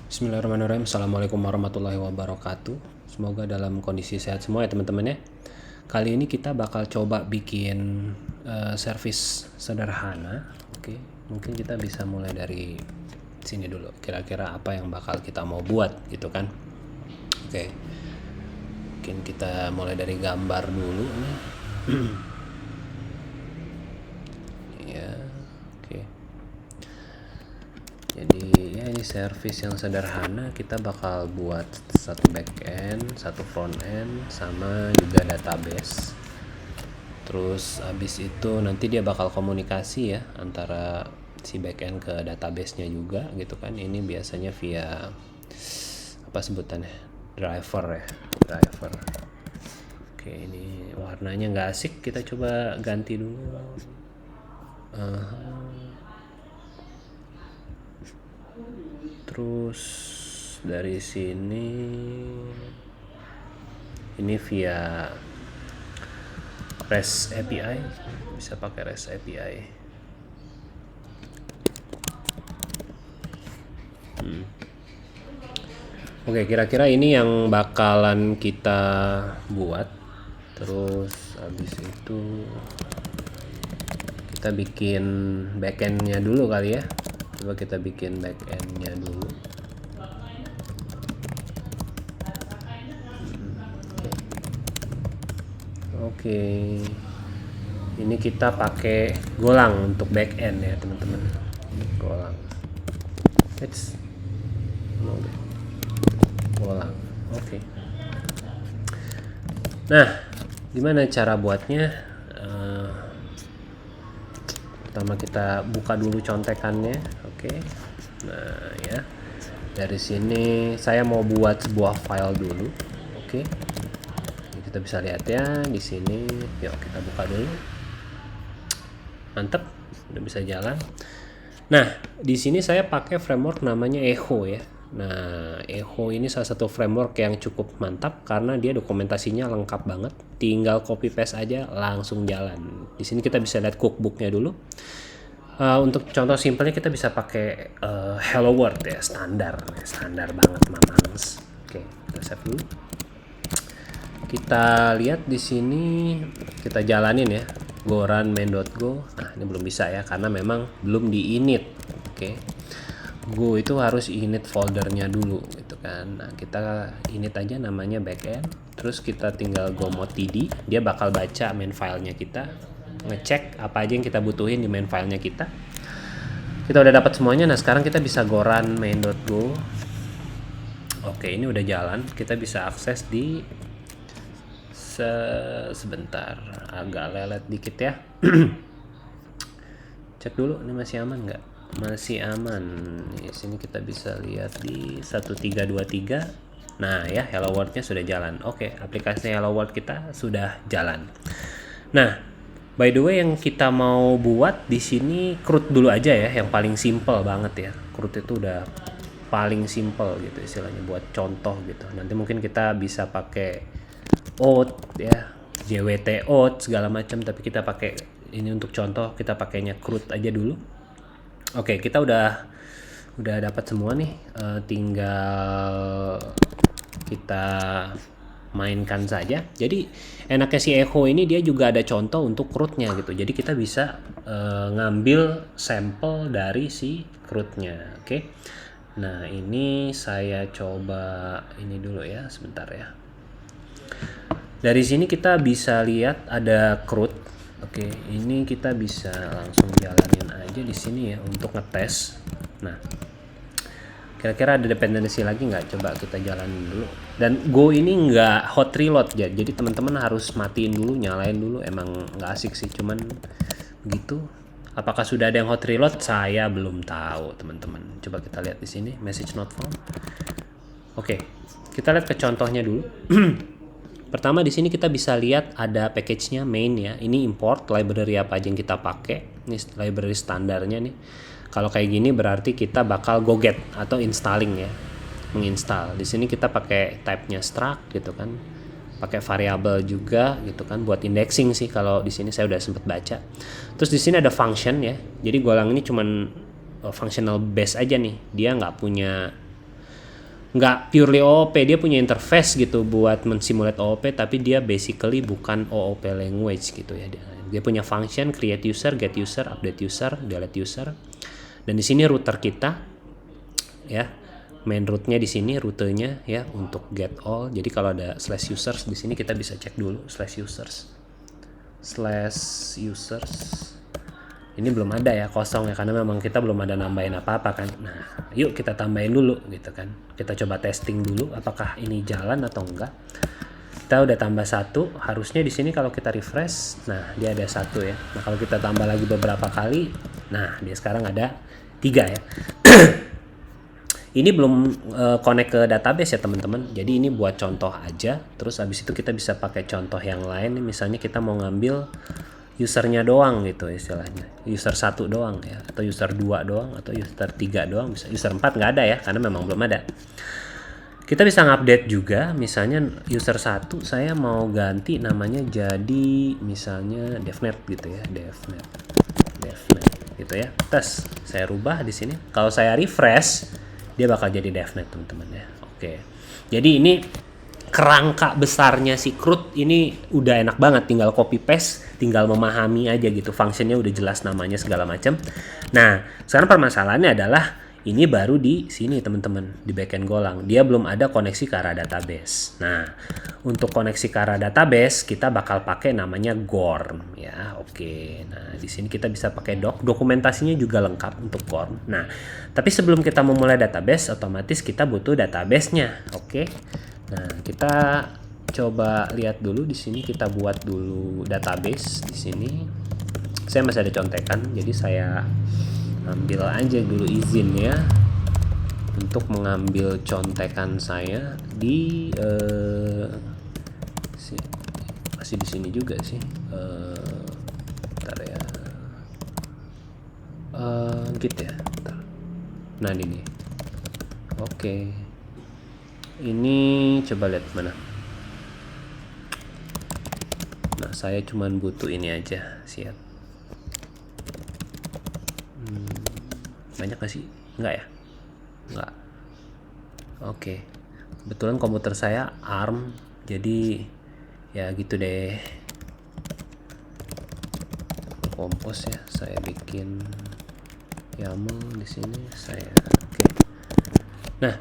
Bismillahirrahmanirrahim. Assalamualaikum warahmatullahi wabarakatuh. Semoga dalam kondisi sehat semua ya teman-teman ya. Kali ini kita bakal coba bikin service sederhana. Oke, mungkin kita bisa mulai dari sini dulu. Kira-kira apa yang bakal kita mau buat gitu kan? Oke, mungkin kita mulai dari gambar dulu nih. Ya, oke. Jadi ya ini service yang sederhana, kita bakal buat satu backend, satu front end, sama juga database. Terus habis itu nanti dia bakal komunikasi ya antara si backend ke database-nya juga gitu kan. Ini biasanya via apa sebutannya? Driver ya, driver. Oke, ini warnanya nggak asik, kita coba ganti dulu. Terus dari sini ini via REST API, bisa pakai REST API. Oke, kira-kira ini yang bakalan kita buat. Terus habis itu kita bikin backendnya dulu kali ya. Coba kita bikin backendnya dulu. Oke, ini kita pakai Golang untuk backend ya teman-teman. Golang. Golang. Oke. Nah, gimana cara buatnya? Pertama kita buka dulu contekannya. Oke. Nah ya, dari sini saya mau buat sebuah file dulu. Oke. Kita bisa lihat ya di sini. Yuk kita buka dulu. Mantep, udah bisa jalan. Nah, di sini saya pakai framework namanya Echo ya. Nah, Echo ini salah satu framework yang cukup mantap karena dia dokumentasinya lengkap banget. Tinggal copy paste aja langsung jalan. Di sini kita bisa lihat cookbooknya dulu. Untuk contoh simpelnya kita bisa pakai Hello World ya, standar banget mamangs. Oke, kita save dulu. Kita lihat di sini, kita jalanin ya. Go run main.go. Nah, ini belum bisa ya karena memang belum di init. Oke. Go itu harus init foldernya dulu gitu kan. Nah, kita init aja namanya backend. Terus kita tinggal go mode td, dia bakal baca main filenya kita, ngecek apa aja yang kita butuhin di main filenya kita. Kita udah dapat semuanya. Nah, sekarang kita bisa go run main.go. Oke, ini udah jalan. Kita bisa akses di sebentar, agak lelet dikit ya. Cek dulu ini masih aman nggak? Masih aman. Di sini kita bisa lihat di 1323. Nah ya, Hello World-nya sudah jalan. Oke, aplikasi Hello World kita sudah jalan. Nah, by the way yang kita mau buat di sini CRUD dulu aja ya, yang paling simple banget ya. CRUD itu udah paling simple gitu istilahnya buat contoh gitu. Nanti mungkin kita bisa pakai Oat ya, JWT Oat segala macam, tapi kita pakai ini untuk contoh, kita pakainya CRUD aja dulu. Oke, kita udah dapat semua nih, tinggal kita mainkan saja. Jadi enaknya si Echo ini dia juga ada contoh untuk CRUD-nya gitu. Jadi kita bisa ngambil sampel dari si CRUD-nya. Oke. Nah, ini saya coba ini dulu ya, sebentar ya. Dari sini kita bisa lihat ada CRUD. Oke, ini kita bisa langsung jalanin aja di sini ya untuk ngetes. Nah, kira-kira ada dependensi lagi nggak? Coba kita jalanin dulu. Dan Go ini nggak hot reload ya, jadi teman-teman harus matiin dulu, nyalain dulu. Emang nggak asik sih, cuman begitu. Apakah sudah ada yang hot reload? Saya belum tahu teman-teman. Coba kita lihat di sini, message not found. Oke, kita lihat ke contohnya dulu. Pertama di sini kita bisa lihat ada package-nya main ya. Ini import library apa aja yang kita pakai. Ini library standarnya nih. Kalau kayak gini berarti kita bakal go get atau installing ya. Menginstal. Di sini kita pakai type-nya struct gitu kan. Pakai variabel juga gitu kan buat indexing sih, kalau di sini saya udah sempat baca. Terus di sini ada function ya. Jadi Golang ini cuman functional base aja nih. Dia nggak punya nggak purely OOP, dia punya interface gitu buat mensimulate OOP, tapi dia basically bukan OOP language gitu ya. Dia punya function create user, get user, update user, delete user. Dan di sini router kita ya, main rootnya di sini, rutenya ya untuk get all. Jadi kalau ada slash users di sini kita bisa cek dulu slash users. Ini belum ada ya, kosong ya, karena memang kita belum ada nambahin apa-apa kan. Nah, yuk kita tambahin dulu gitu kan. Kita coba testing dulu apakah ini jalan atau enggak. Kita udah tambah 1, harusnya di sini kalau kita refresh, nah dia ada 1 ya. Nah, kalau kita tambah lagi beberapa kali, nah dia sekarang ada 3 ya. Ini belum connect ke database ya teman-teman. Jadi ini buat contoh aja. Terus abis itu kita bisa pakai contoh yang lain. Misalnya kita mau ngambil usernya doang gitu istilahnya. User 1 doang ya. Atau user 2 doang. Atau user 3 doang. Bisa. User 4 nggak ada ya. Karena memang belum ada. Kita bisa ngupdate juga. Misalnya user 1 saya mau ganti namanya jadi misalnya devnet gitu ya. Devnet gitu ya. Terus saya rubah di sini. Kalau saya refresh, dia bakal jadi devnet teman-teman ya. Oke. Jadi ini kerangka besarnya si CRUD ini udah enak banget, tinggal copy paste, tinggal memahami aja gitu, functionnya udah jelas namanya segala macam. Nah, sekarang permasalahannya adalah ini baru di sini teman-teman, di backend Golang. Dia belum ada koneksi ke arah database. Nah, untuk koneksi ke arah database kita bakal pakai namanya GORM ya. Oke. Nah, di sini kita bisa pakai dokumentasinya juga lengkap untuk GORM. Nah, tapi sebelum kita memulai database, otomatis kita butuh database-nya. Oke. Nah, kita coba lihat dulu di sini, kita buat dulu database di sini. Saya masih ada contekan, jadi saya ambil aja dulu izin ya untuk mengambil contekan saya di masih di sini juga sih. Bentar ya. Gitu ya. Bentar. Nah, ini. Oke. Ini coba lihat mana. Nah, saya cuman butuh ini aja, siap. Banyak gak sih? Enggak ya? Enggak. Oke. Kebetulan komputer saya ARM, jadi ya gitu deh. Compose ya, saya bikin YAML di sini saya. Oke. Nah,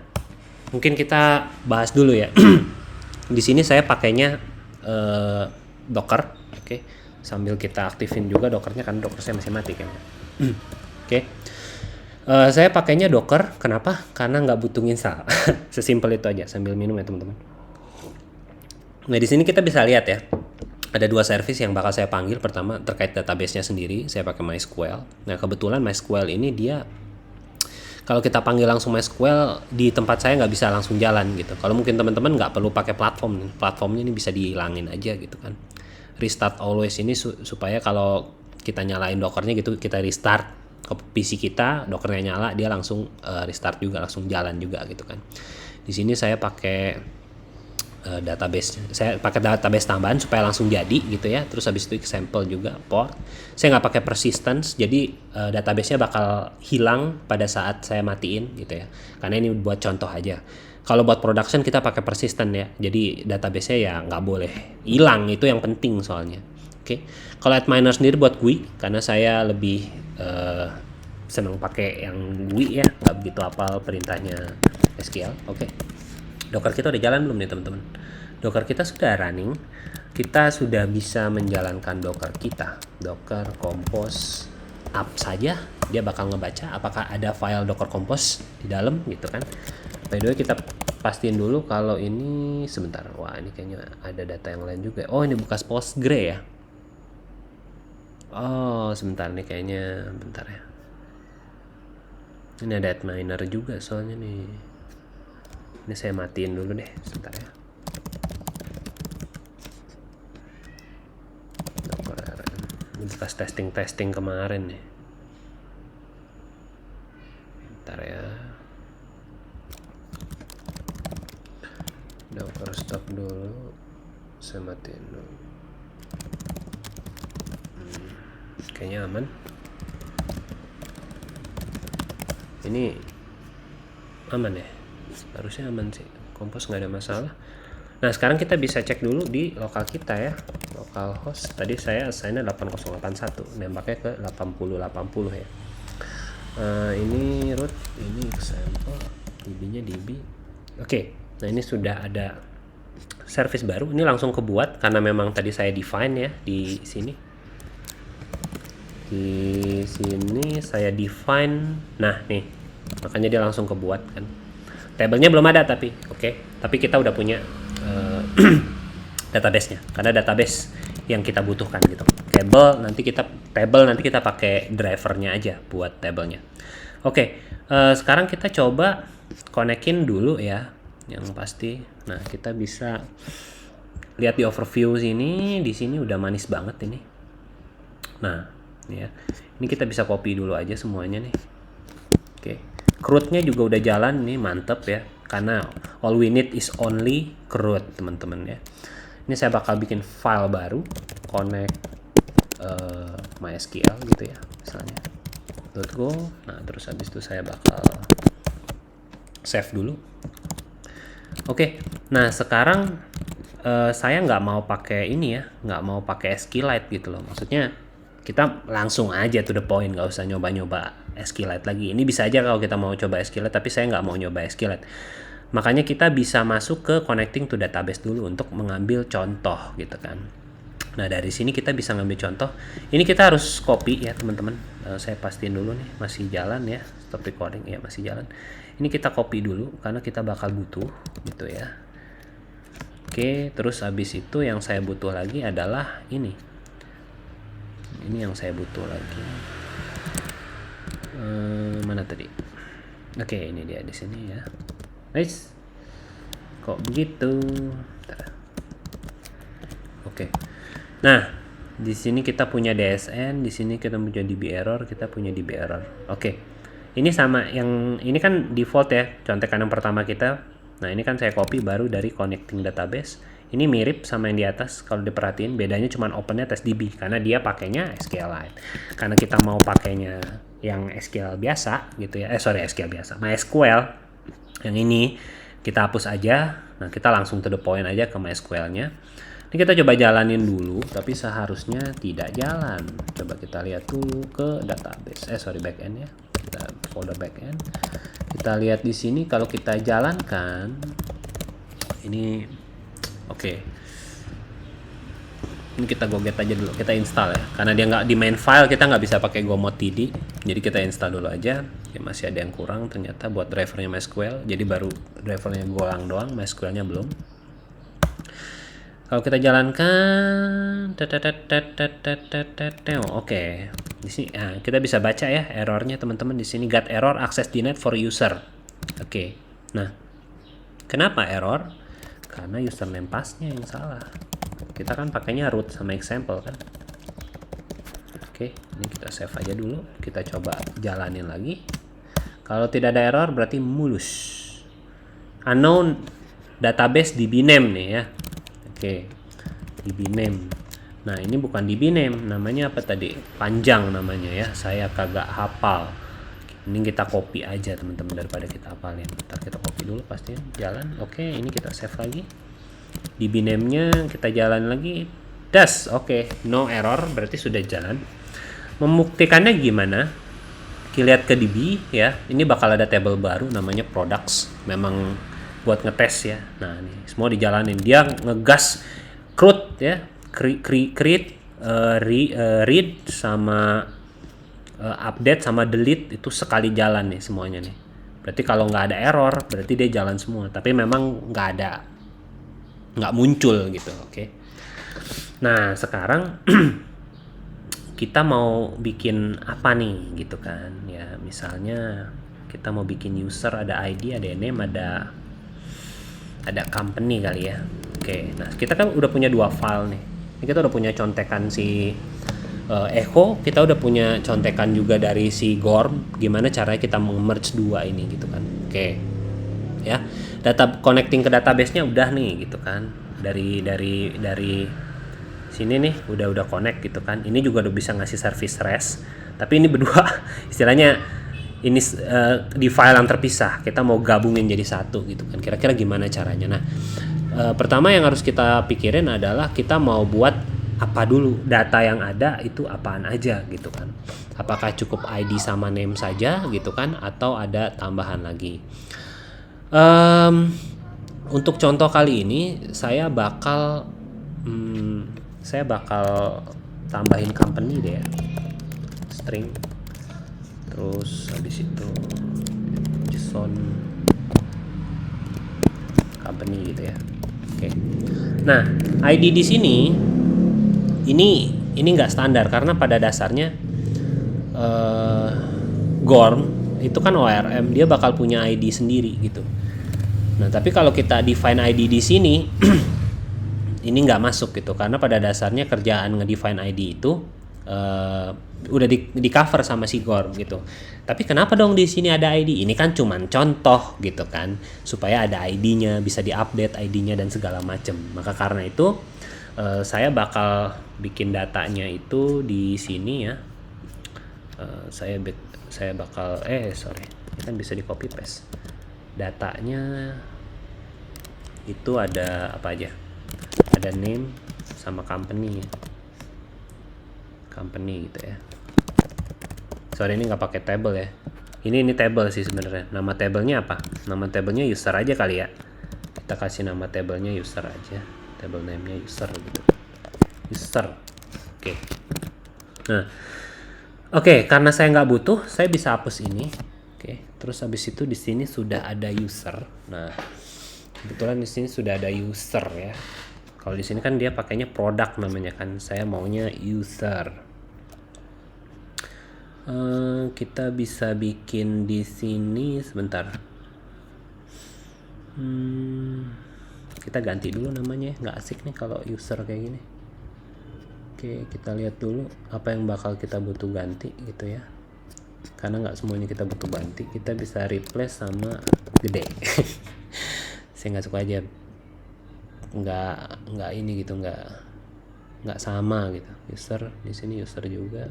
mungkin kita bahas dulu ya. Di sini saya pakainya Docker, oke. Sambil kita aktifin juga Dockernya, kan Docker saya masih mati kan. Oke. Saya pakainya Docker, kenapa? Karena nggak butuh install. Sesimpel itu aja. Sambil minum ya teman-teman. Nah, di sini kita bisa lihat ya, ada 2 service yang bakal saya panggil. Pertama terkait database-nya sendiri, saya pakai MySQL. Nah, kebetulan MySQL ini dia kalau kita panggil langsung MySQL di tempat saya nggak bisa langsung jalan gitu. Kalau mungkin teman-teman nggak perlu pakai platform, platformnya ini bisa dihilangin aja gitu kan. Restart always ini supaya kalau kita nyalain Dockernya gitu, kita restart ke PC kita, Dockernya nyala, dia langsung restart juga, langsung jalan juga gitu kan. Di sini saya pakai database, saya pakai database tambahan supaya langsung jadi gitu ya. Terus habis itu example juga port. Saya nggak pakai persistence, jadi database-nya bakal hilang pada saat saya matiin gitu ya. Karena ini buat contoh aja. Kalau buat production kita pakai persistent ya. Jadi database-nya ya nggak boleh hilang, itu yang penting soalnya. Oke. Kalau Antminer sendiri buat GUI, karena saya lebih seneng pakai yang GUI ya, nggak begitu hafal perintahnya SQL. Oke. Docker kita udah jalan belum nih teman-teman? Docker kita sudah running. Kita sudah bisa menjalankan Docker kita. Docker compose up saja, dia bakal ngebaca apakah ada file Docker compose di dalam gitu kan. By the way, kita pastiin dulu kalau ini sebentar. Wah, ini kayaknya ada data yang lain juga. Oh, ini bekas Postgre ya. Oh, sebentar nih kayaknya, bentar ya. Ini ada Antminer juga soalnya nih. Ini saya matiin dulu deh, sebentar ya. Ini bekas testing kemarin nih. Bentar ya. Docker stop dulu. Saya matiin dulu. Kayaknya aman. Ini aman ya. harusnya aman sih, Compose nggak ada masalah. Nah sekarang kita bisa cek dulu di lokal kita ya, localhost. Tadi saya assign-nya 8081, nembaknya ke 8080 ya. Ini root, ini example, db-nya db. Oke, nah ini sudah ada service baru. Ini langsung kebuat karena memang tadi saya define ya di sini. Di sini saya define. Nah nih, makanya dia langsung kebuat kan. Tabelnya belum ada tapi, oke. Tapi kita udah punya database-nya, karena database yang kita butuhkan gitu. Table nanti kita pakai drivernya aja buat tabelnya. Oke, sekarang kita coba konekin dulu ya, yang pasti. Nah kita bisa lihat di overview sini, di sini udah manis banget ini. Nah ya, ini kita bisa copy dulu aja semuanya nih. Oke, CRUD-nya juga udah jalan nih, mantep ya. Karena all we need is only CRUD teman-teman ya. Ini saya bakal bikin file baru, connect MySQL gitu ya, misalnya .go. Nah terus habis itu saya bakal save dulu. Oke, nah sekarang saya nggak mau pakai ini ya, nggak mau pakai SQLite gitu loh. Maksudnya kita langsung aja to the point, nggak usah nyoba-nyoba SQLite lagi. Ini bisa aja kalau kita mau coba SQLite, tapi saya nggak mau nyoba SQLite. Makanya kita bisa masuk ke connecting to database dulu untuk mengambil contoh gitu kan. Nah dari sini kita bisa ngambil contoh. Ini kita harus copy ya teman-teman. Saya pastiin dulu nih masih jalan ya, stop recording ya, masih jalan. Ini kita copy dulu karena kita bakal butuh gitu ya. Oke, terus habis itu yang saya butuh lagi adalah ini. Ini yang saya butuh lagi. Mana tadi? Oke, ini dia di sini ya. Nice. Kok begitu? Bentar. Oke. Nah, di sini kita punya DSN, di sini kita punya DB error, kita punya DB error. Oke. Ini sama yang ini kan default ya, contekan yang pertama kita. Nah, ini kan saya copy baru dari connecting database. Ini mirip sama yang di atas, kalau diperhatiin bedanya cuma opennya TestDB karena dia pakainya SQLite. Karena kita mau pakainya yang SQL biasa gitu ya. SQL biasa, MySQL. Yang ini kita hapus aja. Nah, kita langsung to the point aja ke MySQL-nya. Ini kita coba jalanin dulu, tapi seharusnya tidak jalan. Coba kita lihat dulu ke database. Backend ya. Kita folder backend. Kita lihat di sini kalau kita jalankan ini oke. Ini kita goget aja dulu, kita install ya. Karena dia nggak di main file, kita nggak bisa pakai gomod.td. Jadi kita install dulu aja. Ya, masih ada yang kurang ternyata buat drivernya MySQL. Jadi baru drivernya Golang doang, MySQL-nya belum. Kalau kita jalankan, oke. Di sini kita bisa baca ya errornya teman-teman di sini, got error access denied for user. Oke. Nah, kenapa error? Karena username passnya yang salah. Kita kan pakainya root sama example kan. Oke, ini kita save aja dulu. Kita coba jalanin lagi. Kalau tidak ada error berarti mulus. Unknown database DB name nih ya. Oke, DB name. Nah ini bukan DB name, namanya apa tadi? Panjang namanya ya. Saya kagak hafal. Ini kita copy aja teman-teman daripada kita hafalin. Ntar kita copy dulu pasti jalan. Oke, ini kita save lagi. DB name-nya kita jalan lagi. Das, oke, no error berarti sudah jalan. Membuktikannya gimana? Kita lihat ke DB ya. Ini bakal ada table baru namanya products. Memang buat ngetes ya. Nah, ini semua dijalanin. Dia ngegas CRUD ya, create, read sama update sama delete itu sekali jalan nih semuanya nih. Berarti kalau nggak ada error, berarti dia jalan semua. Tapi memang nggak muncul gitu, oke. Nah, sekarang kita mau bikin apa nih gitu kan? Ya, misalnya kita mau bikin user, ada ID, ada name, ada company kali ya. Oke, nah kita kan udah punya dua file nih. Ini kita udah punya contekan si Echo, kita udah punya contekan juga dari si Gorm. Gimana caranya kita merge dua ini gitu kan? Oke, ya. Data connecting ke database-nya udah nih gitu kan. Dari sini nih udah connect gitu kan. Ini juga udah bisa ngasih service REST. Tapi ini berdua istilahnya ini di file yang terpisah, kita mau gabungin jadi satu gitu kan. Kira-kira gimana caranya? Nah, pertama yang harus kita pikirin adalah kita mau buat apa dulu, data yang ada itu apaan aja gitu kan. Apakah cukup ID sama name saja gitu kan, atau ada tambahan lagi. Untuk contoh kali ini saya bakal tambahin company deh ya, string, terus habis itu JSON company gitu ya. Oke. Nah, ID di sini ini nggak standar karena pada dasarnya GORM itu kan ORM, dia bakal punya ID sendiri gitu. Nah, tapi kalau kita define ID di sini ini nggak masuk gitu, karena pada dasarnya kerjaan ngedefine ID itu udah di cover sama si GORM gitu. Tapi kenapa dong di sini ada ID? Ini kan cuman contoh gitu kan, supaya ada ID-nya, bisa diupdate ID-nya dan segala macem. Maka karena itu saya bakal bikin datanya itu di sini ya. Saya bakal ini kan bisa di copy paste. Datanya itu ada apa aja? Ada name sama company ya. Company gitu ya. Sorry, ini nggak pakai table ya. Ini table sih sebenarnya. Nama tablenya apa? Nama tablenya user aja kali ya. Kita kasih nama tablenya user aja. Table name-nya user gitu. User. Oke. Nah, oke, karena saya nggak butuh, saya bisa hapus ini. Oke. Terus habis itu di sini sudah ada user. Nah, kebetulan di sini sudah ada user ya. Kalau di sini kan dia pakainya produk namanya kan. Saya maunya user. Kita bisa bikin di sini sebentar. Kita ganti dulu namanya, nggak asik nih kalau user kayak gini. Oke, kita lihat dulu apa yang bakal kita butuh ganti gitu ya. Karena nggak semuanya kita butuh ganti, kita bisa replace sama gede. Saya nggak suka aja, nggak ini gitu, nggak sama gitu. User di sini user juga.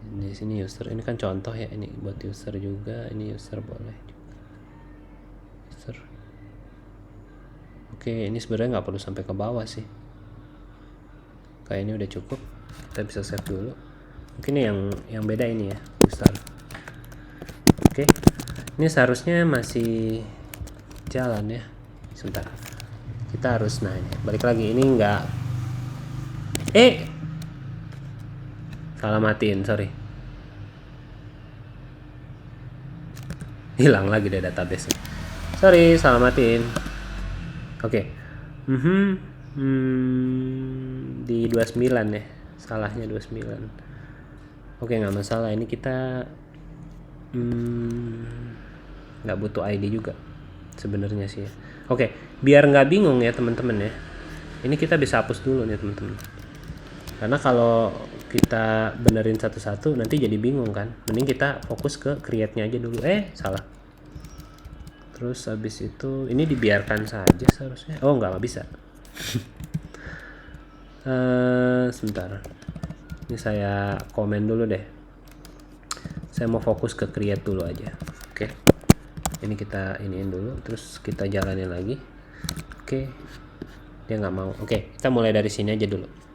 Di sini user, ini kan contoh ya, ini buat user juga, ini user boleh user. Oke, ini sebenarnya nggak perlu sampai ke bawah sih, kayak ini udah cukup. Kita bisa save dulu. Mungkin yang beda ini ya, user. Oke, ini seharusnya masih jalan ya. Sebentar, kita harus ini balik lagi, ini nggak salah matiin, sorry. Hilang lagi deh database. Sorry, salah matiin. Oke. Di 29 ya. Salahnya 29. Oke, nggak masalah. Ini kita nggak butuh ID juga sebenarnya sih ya. Oke, biar nggak bingung ya teman-teman ya. Ini kita bisa hapus dulu nih teman-teman. Karena kalau kita benerin satu-satu nanti jadi bingung kan. Mending kita fokus ke create-nya aja dulu. Salah. Terus habis itu ini dibiarkan saja seharusnya. Oh, nggak bisa. Sebentar. Ini saya komen dulu deh. Saya mau fokus ke create dulu aja. Oke. Ini kita iniin dulu, terus kita jalanin lagi. Oke. Dia nggak mau. Oke, kita mulai dari sini aja dulu.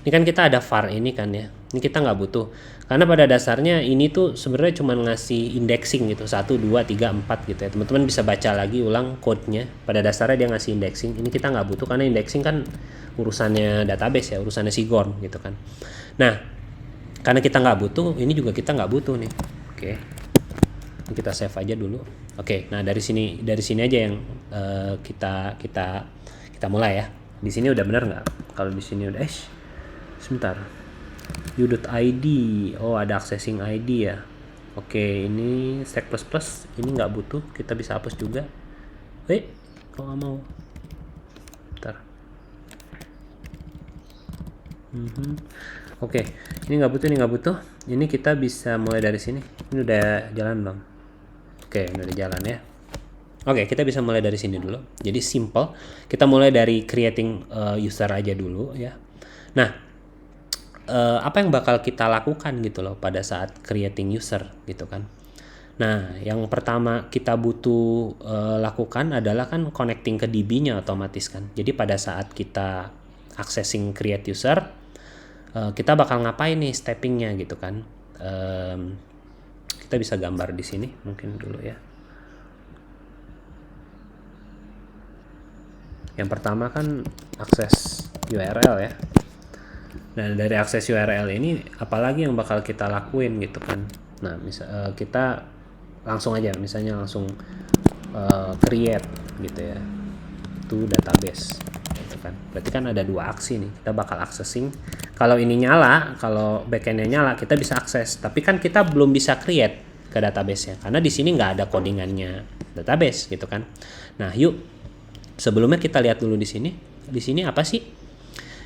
Ini kan kita ada var ini kan ya. Ini kita nggak butuh. Karena pada dasarnya ini tuh sebenarnya cuma ngasih indexing gitu. 1, 2, 3, 4 gitu ya. Teman-teman bisa baca lagi ulang code-nya. Pada dasarnya dia ngasih indexing. Ini kita nggak butuh karena indexing kan urusannya database ya. Urusannya si GORM gitu kan. Nah, karena kita nggak butuh, ini juga kita nggak butuh nih. Oke. Ini kita save aja dulu. Oke, nah dari sini aja yang kita mulai ya. Di sini udah benar nggak? Kalau di sini udah sebentar. U.id. Oh, ada accessing ID ya. Oke, ini stack plus ini nggak butuh, kita bisa hapus juga. Kok nggak mau? Bentar. Oke, ini nggak butuh. Ini kita bisa mulai dari sini. Ini udah jalan belum? Oke, udah jalan ya. Oke, kita bisa mulai dari sini dulu. Jadi simple. Kita mulai dari creating user aja dulu ya. Nah, apa yang bakal kita lakukan gitu loh pada saat creating user gitu kan. Nah, yang pertama kita butuh lakukan adalah kan connecting ke DB-nya otomatis kan. Jadi pada saat kita accessing create user, kita bakal ngapain nih steppingnya gitu kan. Kita bisa gambar di sini mungkin dulu ya. Yang pertama kan akses URL ya. Nah, dari akses URL ini apalagi yang bakal kita lakuin gitu kan. Nah, kita langsung aja misalnya langsung create gitu ya. Itu database gitu kan. Berarti kan ada dua aksi nih. Kita bakal accessing. Kalau ini nyala, kalau backendnya nyala, kita bisa akses. Tapi kan kita belum bisa create ke database-nya karena di sini nggak ada codingannya database gitu kan. Nah, yuk sebelumnya kita lihat dulu di sini. Di sini apa sih?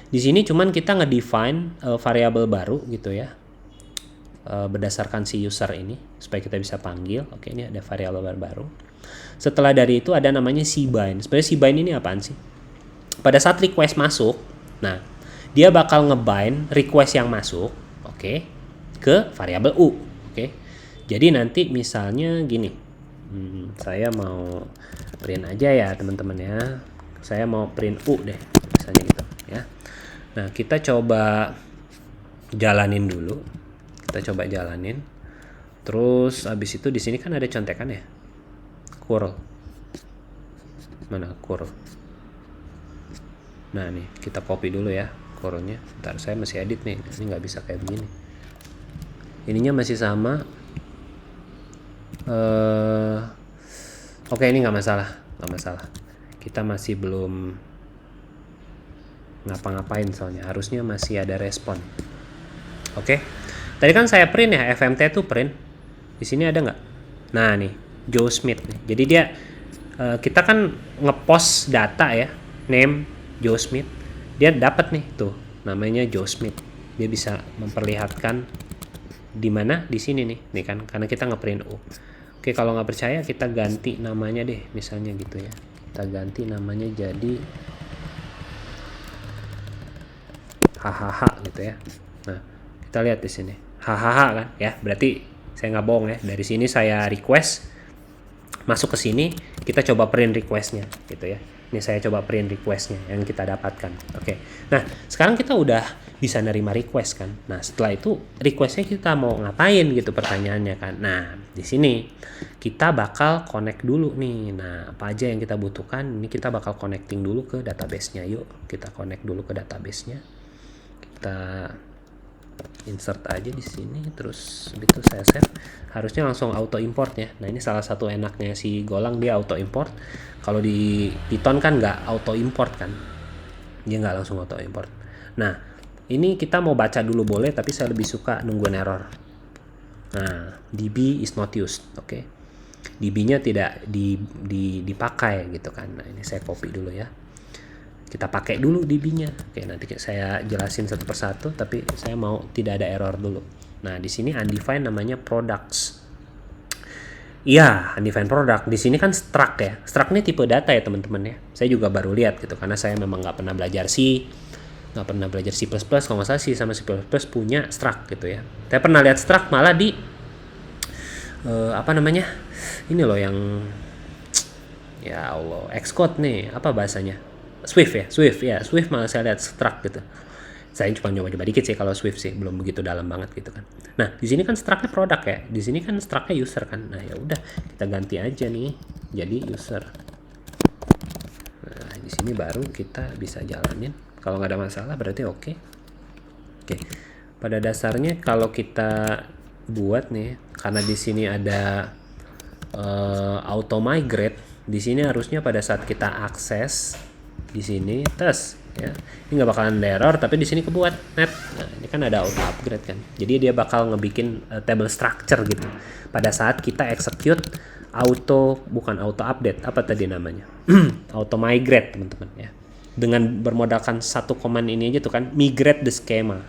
Di sini cuman kita ngedefine variabel baru gitu ya, berdasarkan si user ini supaya kita bisa panggil. Oke, ini ada variabel baru. Setelah dari itu ada namanya cbind. Sebenarnya cbind ini apaan sih? Pada saat request masuk, nah dia bakal ngebind request yang masuk, oke, ke variabel u. Oke, jadi nanti misalnya gini, saya mau print aja ya teman-teman ya. Saya mau print u deh, misalnya gitu ya. Nah, kita coba jalanin dulu. Kita coba jalanin. Terus abis itu di sini kan ada contekan ya. Curl. Mana curl? Nah, nih kita copy dulu ya curlnya. Ntar saya masih edit nih. Ini nggak bisa kayak begini. Ininya masih sama. Oke, ini nggak masalah. Nggak masalah. Kita masih belum ngapa-ngapain soalnya harusnya masih ada respon. Oke. Tadi kan saya print ya, FMT tuh print. Di sini ada nggak? Nah nih, Joe Smith nih. Jadi dia kita kan ngepost data ya, name Joe Smith. Dia dapat nih tuh namanya Joe Smith. Dia bisa memperlihatkan di mana? Di sini nih kan karena kita ngeprint U. Oke, kalau nggak percaya kita ganti namanya deh, misalnya gitu ya. Kita ganti namanya jadi hahaha gitu ya. Nah, kita lihat di sini hahaha kan ya, berarti saya nggak bohong ya. Dari sini saya request masuk ke sini, kita coba print requestnya gitu ya. Ini saya coba print requestnya yang kita dapatkan. Oke, nah sekarang kita udah bisa nerima request kan. Nah setelah itu requestnya kita mau ngapain gitu pertanyaannya kan. Nah di sini kita bakal connect dulu nih. Nah apa aja yang kita butuhkan, ini kita bakal connecting dulu ke database-nya. Yuk kita connect dulu ke database-nya. Kita insert aja di sini, terus begitu saya save, harusnya langsung auto import ya. Nah ini salah satu enaknya si Golang, dia auto import. Kalau di Python kan nggak auto import kan, dia nggak langsung auto import. Nah ini kita mau baca dulu boleh, tapi saya lebih suka nungguin error. Nah db is not used, oke. db-nya tidak dipakai gitu kan. Nah ini saya copy dulu ya, kita pakai dulu db-nya. Oke, nanti saya jelasin satu persatu, tapi saya mau tidak ada error dulu. Nah, di sini undefined namanya products. Iya, undefined product. Di sini kan struct ya. Struct ini tipe data ya, teman-teman ya. Saya juga baru lihat gitu, karena saya memang nggak pernah belajar C, nggak pernah belajar C++. Kalau nggak salah C sama C++ punya struct gitu ya. Saya pernah lihat struct malah di apa namanya? Ini loh yang ya Allah, Xcode nih, apa bahasanya? Swift ya, Swift malah saya lihat struct gitu. Saya cuma coba dikit sih kalau Swift sih, belum begitu dalam banget gitu kan. Nah, di sini kan struct-nya produk ya. Di sini kan struct-nya user kan. Nah, ya udah, kita ganti aja nih jadi user. Nah, di sini baru kita bisa jalanin. Kalau nggak ada masalah berarti oke. Oke. Pada dasarnya kalau kita buat nih, karena di sini ada auto migrate, di sini harusnya pada saat kita akses di sini tes ya, ini nggak bakalan ada error, tapi di sini kebuat net. Nah ini kan ada auto upgrade kan, jadi dia bakal ngebikin table structure gitu pada saat kita execute bukan auto update, apa tadi namanya auto migrate teman-teman ya, dengan bermodalkan satu command ini aja tuh kan, migrate the schema.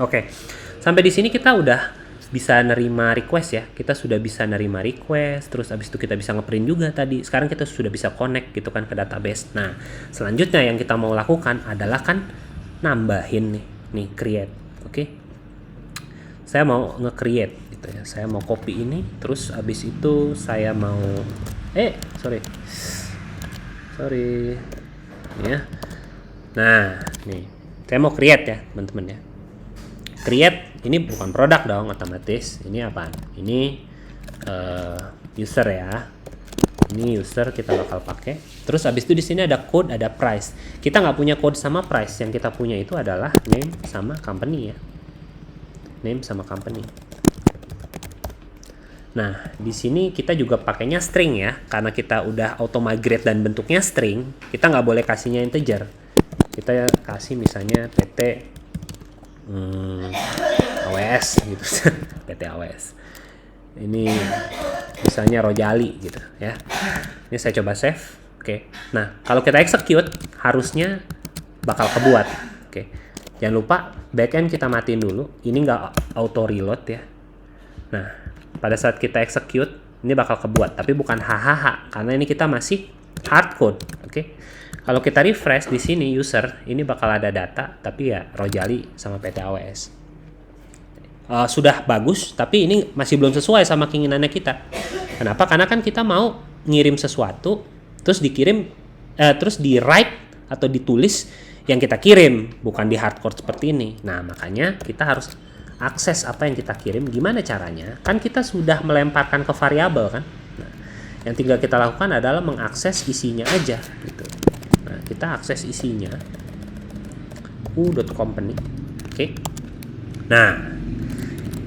Oke, sampai di sini kita udah bisa nerima request ya. Kita sudah bisa nerima request, terus abis itu kita bisa ngeprint juga tadi. Sekarang kita sudah bisa connect gitu kan ke database. Nah, selanjutnya yang kita mau lakukan adalah kan nambahin nih nih create. Oke. Saya mau nge-create gitu ya. Saya mau copy ini, terus abis itu saya mau sorry ya. Nah, nih saya mau create ya teman-teman ya. Create ini bukan produk dong otomatis. Ini apaan? Ini user ya. Ini user kita bakal pakai. Terus abis itu di sini ada code, ada price. Kita nggak punya code sama price. Yang kita punya itu adalah name sama company ya. Name sama company. Nah, di sini kita juga pakainya string ya, karena kita udah auto migrate dan bentuknya string, kita nggak boleh kasihnya integer. Kita kasih misalnya PT AWS gitu, PT AWS. Ini misalnya Rojali gitu ya. Ini saya coba save. Oke. Nah, kalau kita execute harusnya bakal kebuat. Oke. Jangan lupa backend kita matiin dulu. Ini nggak auto reload ya. Nah, pada saat kita execute ini bakal kebuat, tapi bukan hahaha karena ini kita masih hardcode. Oke. Kalau kita refresh di sini user, ini bakal ada data, tapi ya Rojali sama PT AWS. Sudah bagus, tapi ini masih belum sesuai sama keinginannya kita. Kenapa? Karena kan kita mau ngirim sesuatu, terus dikirim, terus di write atau ditulis yang kita kirim, bukan di hardcode seperti ini. Nah, makanya kita harus akses apa yang kita kirim. Gimana caranya? Kan kita sudah melemparkan ke variabel kan. Nah, yang tinggal kita lakukan adalah mengakses isinya aja gitu. Nah, kita akses isinya company. Oke. Nah,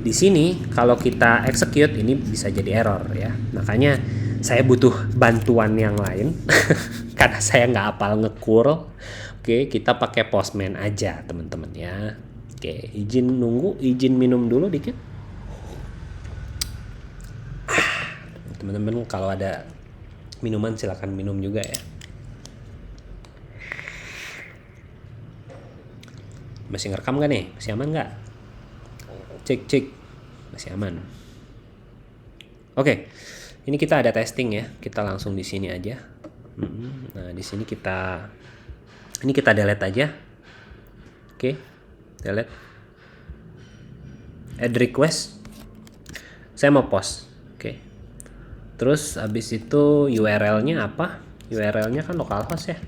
di sini kalau kita execute ini bisa jadi error ya. Makanya saya butuh bantuan yang lain karena saya nggak hafal nge-curl. Oke, kita pakai Postman aja teman-teman ya. Oke, izin minum dulu dikit. Teman-teman kalau ada minuman silakan minum juga ya. Masih ngerekam nggak nih? Masih aman nggak? Cek, masih aman. Oke, ini kita ada testing ya. Kita langsung di sini aja. Nah, di sini kita delete aja. Oke, delete. Add request. Saya mau post. Oke. Terus abis itu URL-nya apa? URL-nya kan localhost ya.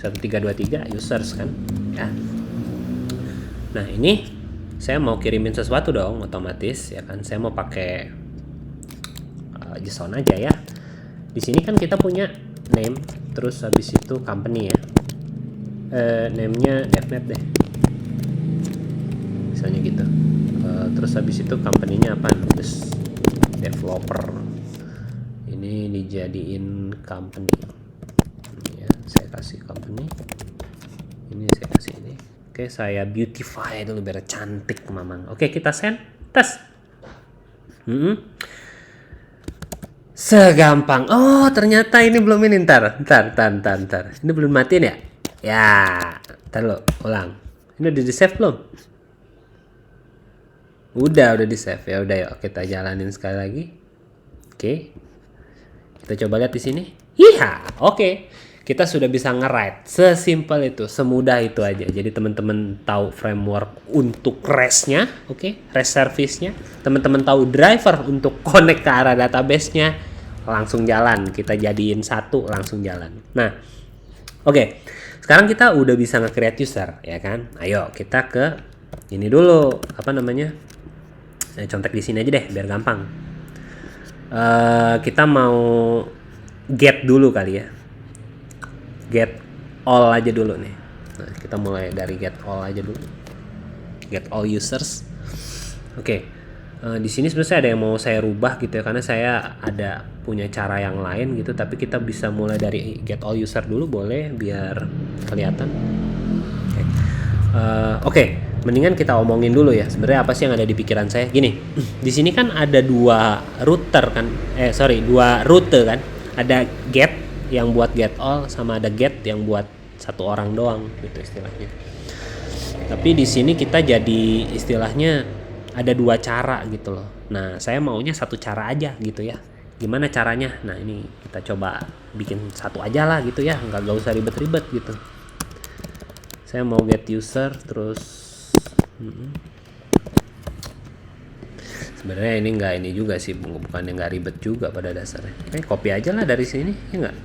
1323 users kan ya. Nah, ini saya mau kirimin sesuatu dong otomatis ya kan. Saya mau pakai JSON aja ya. Di sini kan kita punya name, terus habis itu company ya. Name-nya DevNet deh. Misalnya gitu. Terus habis itu company-nya apa? Terus developer. Ini dijadiin company. Ya, saya kasih company. Ini saya kasih ini. Oke, saya beautify dulu biar cantik mamang. Oke, kita send. Tes. Segampang. Oh, ternyata ini belum ini. Ntar. Ini belum matiin ya? Ya, ntar lo, ulang. Ini udah di save belum? Udah di save. Ya udah, yuk kita jalanin sekali lagi. Oke. Kita coba lihat di sini. Iya, oke. Kita sudah bisa nge-write. Sesimpel itu, semudah itu aja. Jadi teman-teman tahu framework untuk REST-nya, oke? REST service-nya. Teman-teman tahu driver untuk connect ke arah database-nya. Langsung jalan. Kita jadiin satu, langsung jalan. Nah, oke. Sekarang kita udah bisa nge-create user, ya kan? Ayo kita ke ini dulu. Apa namanya? Saya contek di sini aja deh, biar gampang. Kita mau get dulu kali ya. Get all aja dulu nih. Nah, kita mulai dari get all aja dulu. Get all users. Oke. Di sini sebenarnya ada yang mau saya rubah gitu ya, karena saya ada punya cara yang lain gitu, tapi kita bisa mulai dari get all user dulu boleh biar kelihatan. Oke. Mendingan kita omongin dulu ya. Sebenarnya apa sih yang ada di pikiran saya? Gini, di sini kan ada dua rute kan. Ada get yang buat get all sama ada get yang buat satu orang doang gitu istilahnya. Tapi di sini kita jadi istilahnya ada dua cara gitu loh. Nah, saya maunya satu cara aja gitu ya. Gimana caranya? Nah, ini kita coba bikin satu aja lah gitu ya. Nggak usah ribet-ribet gitu. Saya mau get user terus sebenarnya ini nggak ini juga sih, bukan yang nggak ribet juga pada dasarnya. Copy aja lah dari sini ya nggak.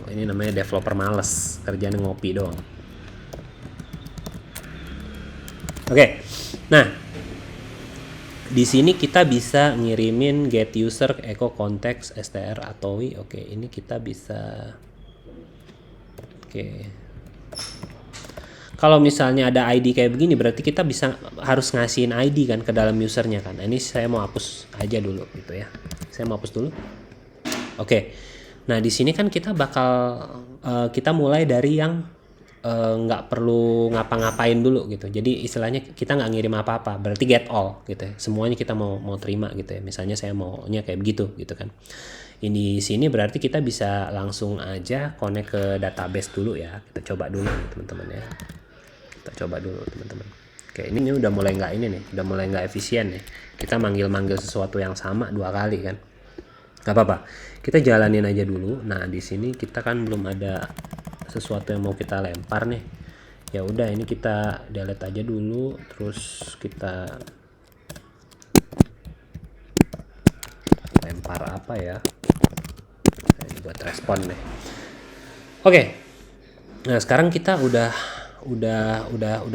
Ini namanya developer males, kerjaan ngopi doang. Oke. Nah, di sini kita bisa ngirimin get user echo context str atau oke, ini kita bisa kalau misalnya ada ID kayak begini berarti kita bisa harus ngasihin ID kan ke dalam usernya kan. Nah, ini saya mau hapus aja dulu gitu ya. Saya mau hapus dulu. Oke. Nah, di sini kan kita bakal kita mulai dari yang nggak perlu ngapa-ngapain dulu gitu. Jadi istilahnya kita nggak ngirim apa-apa. Berarti get all gitu ya. Semuanya kita mau terima gitu ya. Misalnya saya maunya kayak begitu gitu kan. Ini sini berarti kita bisa langsung aja connect ke database dulu ya. Kita coba dulu nih, teman-teman ya. Kita coba dulu teman-teman. Oke, ini udah mulai nggak ini nih, udah mulai nggak efisien nih. Kita manggil-manggil sesuatu yang sama 2 kali kan. Gak apa-apa, kita jalanin aja dulu. Nah, di sini kita kan belum ada sesuatu yang mau kita lempar nih. Ya udah, ini kita delete aja dulu, terus kita lempar apa ya? Ini buat respon deh. Oke. Nah, sekarang kita udah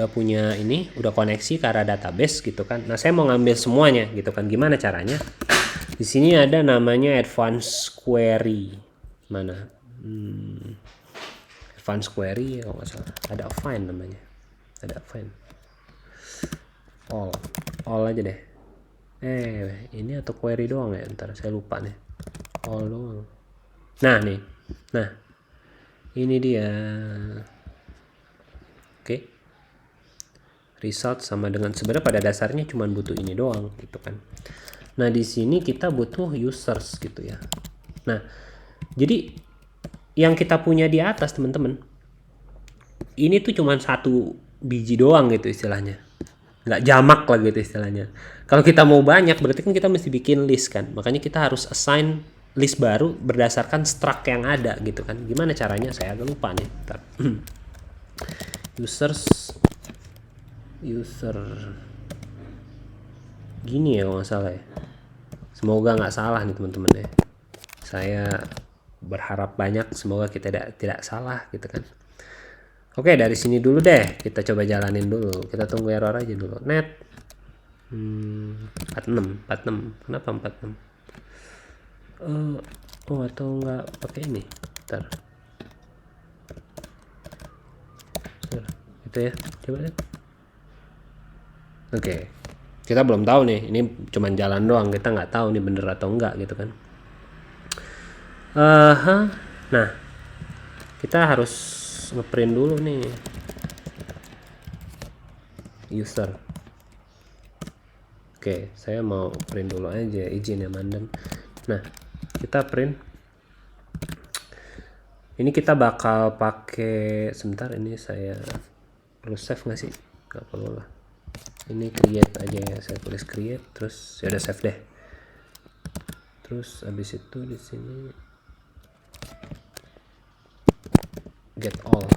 punya ini, udah koneksi ke arah database gitu kan. Nah, saya mau ngambil semuanya gitu kan. Gimana caranya? Di sini ada namanya advanced query. Mana? Advanced query kalau nggak salah. Ada find namanya. Ada find. All aja deh. Ini atau query doang ya? Ntar saya lupa nih. All doang. Nah, nih. Nah. Ini dia. Oke. Result sama dengan sebenarnya pada dasarnya cuma butuh ini doang gitu kan. Nah, di sini kita butuh users gitu ya. Nah, jadi yang kita punya di atas teman-teman, ini tuh cuma 1 biji doang gitu istilahnya. Nggak jamak lah gitu istilahnya. Kalau kita mau banyak berarti kan kita mesti bikin list kan. Makanya kita harus assign list baru berdasarkan struct yang ada gitu kan. Gimana caranya? Saya agak lupa nih. User gini ya kalau nggak salah ya. Semoga nggak salah nih teman-teman ya. Saya berharap banyak semoga kita tidak salah gitu kan. Oke, dari sini dulu deh. Kita coba jalanin dulu. Kita tunggu error aja dulu. Net 46. Kenapa 46? Atau nggak pakai ini? Ntar. Itu ya. Coba lihat. Oke. Kita belum tahu nih, ini cuman jalan doang, kita nggak tahu nih bener atau enggak gitu kan. Nah, kita harus ngeprint dulu nih user. Oke, saya mau print dulu aja, izin ya Mandan. Nah, kita print. Ini kita bakal pakai, sebentar ini saya perlu save nggak sih? Nggak perlu lah. Ini create aja ya, saya tulis create, terus ya udah save deh. Terus abis itu di sini get all.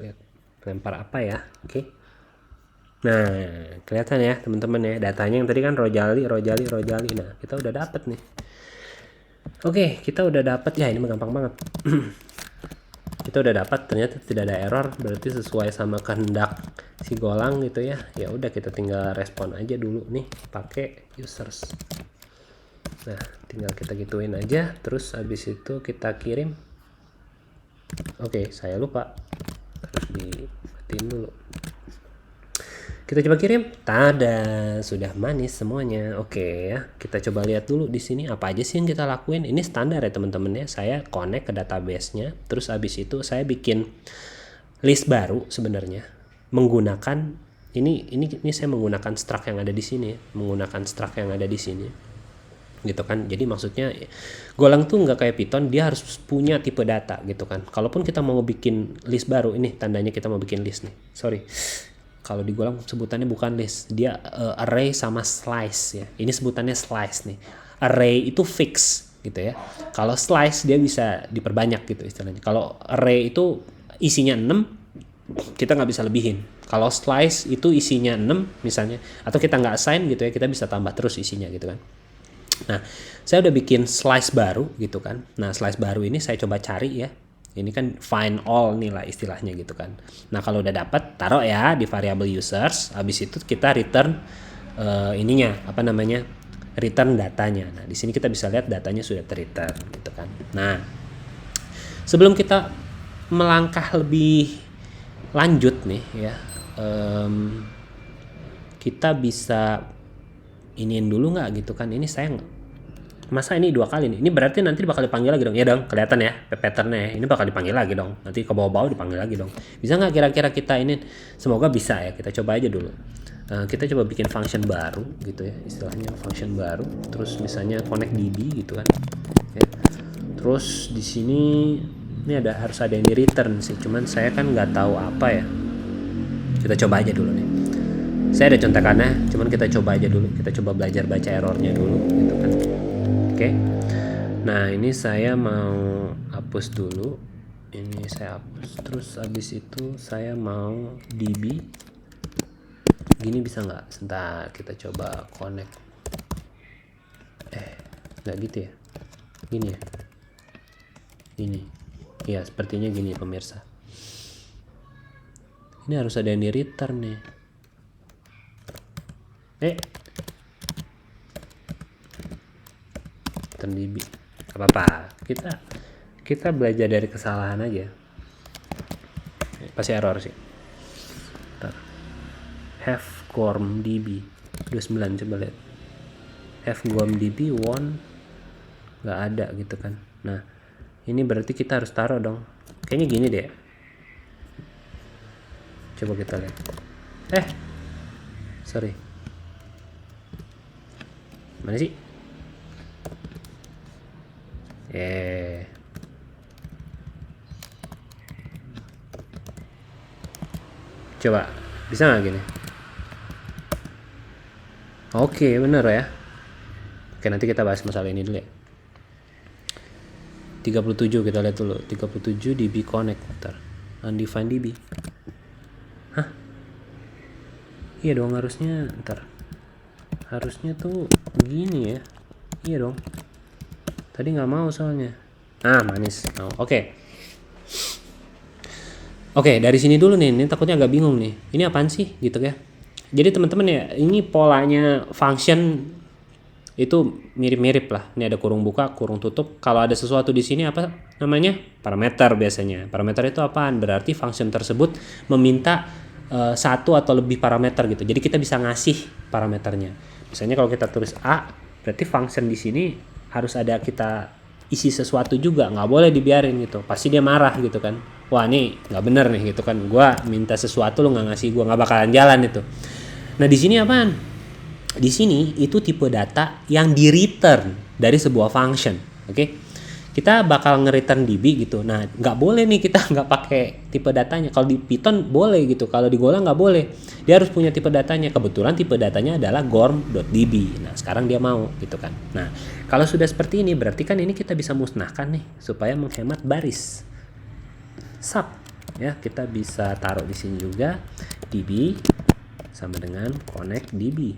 Lihat lempar apa ya? Oke. Nah, kelihatan ya teman-teman ya, datanya yang tadi kan Rojali. Nah, kita udah dapet nih. Oke, kita udah dapet ya, ini gampang banget. Kita udah dapat, ternyata tidak ada error, berarti sesuai sama kehendak si Golang gitu ya. Ya udah, kita tinggal respon aja dulu nih pakai users. Nah, tinggal kita gituin aja, terus habis itu kita kirim. Oke, saya lupa, harus dimatiin dulu. Kita coba kirim. Tada, sudah manis semuanya. Oke ya, kita coba lihat dulu di sini apa aja sih yang kita lakuin. Ini standar ya teman-teman ya. Saya connect ke database-nya, terus habis itu saya bikin list baru sebenarnya menggunakan ini saya menggunakan struct yang ada di sini, menggunakan struct yang ada di sini. Gitu kan. Jadi maksudnya Golang tuh nggak kayak Python, dia harus punya tipe data gitu kan. Kalaupun kita mau bikin list baru, ini tandanya kita mau bikin list nih. Sorry. Kalau di Golang sebutannya bukan list, dia array sama slice ya. Ini sebutannya slice nih. Array itu fix gitu ya. Kalau slice dia bisa diperbanyak gitu istilahnya. Kalau array itu isinya 6, kita nggak bisa lebihin. Kalau slice itu isinya 6 misalnya, atau kita nggak assign gitu ya, kita bisa tambah terus isinya gitu kan. Nah, saya udah bikin slice baru gitu kan. Nah, slice baru ini saya coba cari ya. Ini kan find all nih lah istilahnya gitu kan. Nah, kalau udah dapat, taruh ya di variable users. Habis itu kita return return datanya. Nah, di sini kita bisa lihat datanya sudah ter-return gitu kan. Nah, sebelum kita melangkah lebih lanjut nih ya, kita bisa iniin dulu nggak gitu kan. Ini saya masa ini 2 kali nih, ini berarti nanti bakal dipanggil lagi dong ya dong, kelihatan ya patternnya ya. Ini bakal dipanggil lagi dong, nanti ke bawah-bawah dipanggil lagi dong. Bisa nggak kira-kira kita ini? Semoga bisa ya, kita coba aja dulu. Kita coba bikin function baru gitu ya, istilahnya function baru, terus misalnya connect db gitu kan ya. Terus di sini ini harus ada yang di return sih, cuman saya kan nggak tahu apa ya. Kita coba aja dulu nih, saya ada contekannya, cuman kita coba aja dulu, kita coba belajar baca errornya dulu gitu kan. Oke. Nah, ini saya mau hapus dulu. Ini saya hapus. Terus habis itu saya mau db. Gini bisa nggak? Sebentar, kita coba connect. Nggak gitu ya? Gini ya? Gini. Ya, sepertinya gini pemirsa. Ini harus ada yang di return nih. Return db. Gak apa-apa. Kita belajar dari kesalahan aja. Pasti error sih. Bentar. Have gorm db 29, coba lihat. Have gorm db one nggak ada gitu kan. Nah, ini berarti kita harus taruh dong. Kayaknya gini deh. Coba kita lihat. Sorry. Mana sih? Coba, bisa nggak gini? Oke, bener ya. Oke, nanti kita bahas masalah ini dulu ya. 37 kita lihat dulu. 37 db connect. Ntar. Undefined db. Hah? Iya dong, harusnya. Ntar. Harusnya tuh gini ya. Iya dong. Tadi nggak mau soalnya. Manis. Oke. Oke, dari sini dulu nih. Ini takutnya agak bingung nih. Ini apaan sih gitu ya. Jadi teman-teman ya, ini polanya function itu mirip-mirip lah. Ini ada kurung buka, kurung tutup. Kalau ada sesuatu di sini apa namanya? Parameter biasanya. Parameter itu apaan? Berarti function tersebut meminta satu atau lebih parameter gitu. Jadi kita bisa ngasih parameternya. Misalnya kalau kita tulis A, berarti function di sini harus ada kita isi sesuatu juga, nggak boleh dibiarin gitu. Pasti dia marah gitu kan. Wah, ini nggak bener nih gitu kan. Gua minta sesuatu lu nggak ngasih, gua nggak bakalan jalan itu. Nah, di sini apaan? Di sini itu tipe data yang di return dari sebuah function. Oke. Kita bakal nge-return db gitu. Nah, nggak boleh nih kita nggak pakai tipe datanya. Kalau di Python boleh gitu. Kalau di Golang nggak boleh. Dia harus punya tipe datanya. Kebetulan tipe datanya adalah gorm.db. Nah, sekarang dia mau gitu kan. Nah, kalau sudah seperti ini berarti kan ini kita bisa musnahkan nih supaya menghemat baris. Sub ya, kita bisa taruh di sini juga db sama dengan connect db.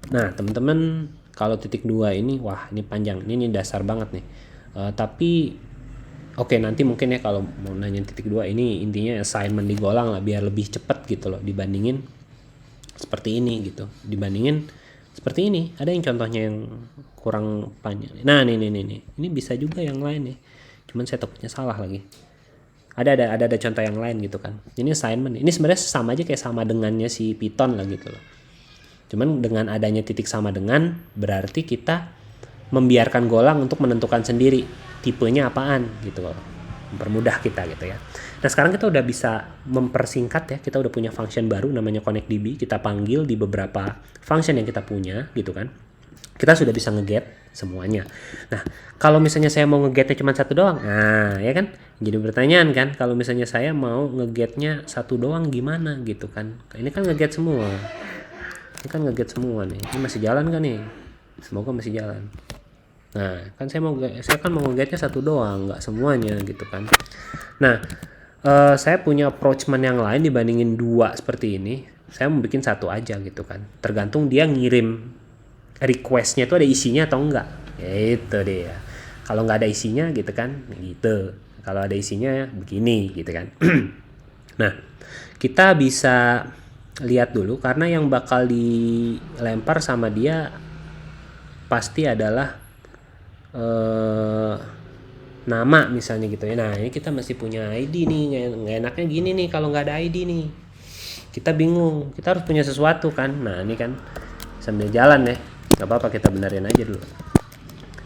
Nah, teman-teman, kalau titik 2 ini, wah ini panjang, ini dasar banget nih. Tapi oke, nanti mungkin ya kalau mau nanya titik 2 ini intinya assignment di Golang lah, biar lebih cepat gitu loh dibandingin seperti ini gitu. Dibandingin seperti ini, ada yang contohnya yang kurang panjang. Nah, ini bisa juga yang lain nih. Cuman saya takutnya salah lagi. Ada contoh yang lain gitu kan. Ini assignment. Ini sebenarnya sama aja kayak sama dengannya si Python lah gitu loh. Cuman dengan adanya titik sama dengan berarti kita membiarkan Golang untuk menentukan sendiri tipenya apaan gitu loh. Mempermudah kita gitu ya. Nah, sekarang kita udah bisa mempersingkat ya. Kita udah punya function baru namanya connect db. Kita panggil di beberapa function yang kita punya gitu kan. kita sudah bisa nge-get semuanya. Nah, kalau misalnya saya mau nge-getnya cuma satu doang, nah ya kan, jadi pertanyaan kan, kalau misalnya saya mau nge-getnya satu doang gimana gitu kan. Ini kan nge-get semua, ini kan nge-get semua nih, ini masih jalan kan nih, semoga masih jalan. Nah kan saya kan mau nge-getnya satu doang, nggak semuanya gitu kan. Nah saya punya approachment yang lain dibandingin dua seperti ini. Saya mau bikin satu aja gitu kan, tergantung dia ngirim requestnya itu ada isinya atau enggak, itu dia. Kalau nggak ada isinya gitu kan, gitu. Kalau ada isinya begini gitu kan. Nah, kita bisa lihat dulu, karena yang bakal dilempar sama dia pasti adalah nama misalnya gitu ya. Nah, ini kita masih punya ID nih, nggak enaknya gini nih kalau nggak ada ID nih. Kita bingung, kita harus punya sesuatu kan. Nah, ini kan sambil jalan ya, nggak apa-apa, kita benerin aja dulu.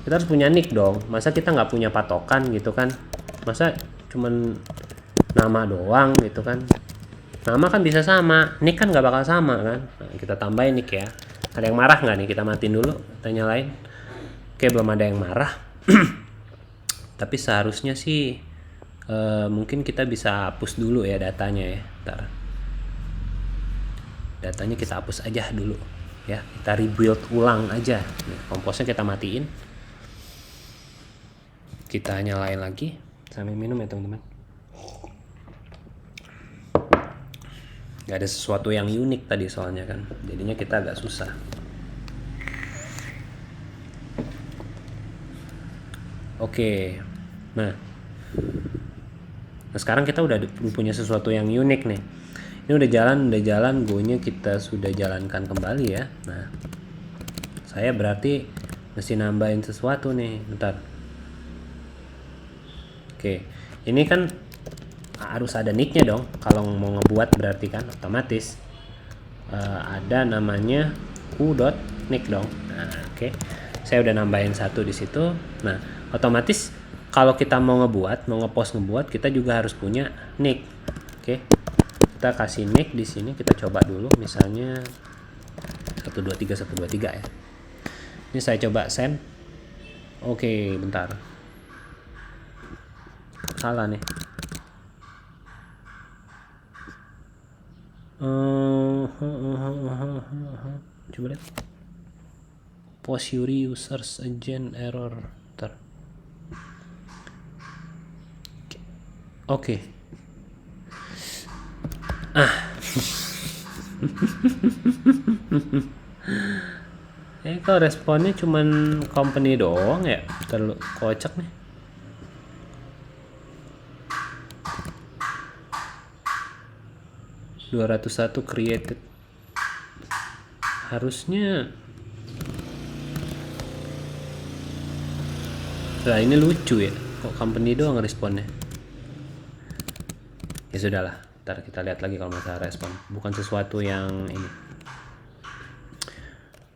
Kita harus punya nick dong, masa kita nggak punya patokan gitu kan, masa cuman nama doang gitu kan. Nama kan bisa sama, nick kan nggak bakal sama kan. Nah, kita tambahin nick ya. Ada yang marah nggak nih? Kita matiin dulu, tanya lain. Oke, belum ada yang marah. Tapi seharusnya sih mungkin kita bisa hapus dulu ya datanya ya. Ntar datanya kita hapus aja dulu ya, kita rebuild ulang aja. Nih, komposnya kita matiin, kita nyalain lagi sambil minum ya teman-teman. Gak ada sesuatu yang unik tadi soalnya kan, jadinya kita agak susah. Oke, nah sekarang kita udah punya sesuatu yang unik nih. Ini udah jalan, go-nya kita sudah jalankan kembali ya. Nah, saya berarti mesti nambahin sesuatu nih, bentar. Oke, ini kan harus ada nicknya dong. Kalau mau ngebuat berarti kan otomatis ada namanya who.nick dong. Nah, oke, saya udah nambahin satu di situ. Nah, otomatis kalau kita mau ngepost ngebuat, kita juga harus punya nick. Oke. Kita kasih nick di sini, kita coba dulu misalnya 123 ya. Ini saya coba send. Oke, bentar. Salah nih. Coba lihat. Post users agent error. Bentar. Oke. Kalau responnya cuman company doang ya, terlalu kocak nih. (201 created). Harusnya nah ini lucu ya, kok company doang responnya. Ya sudahlah, ntar kita lihat lagi kalau masalah respon. Bukan sesuatu yang ini.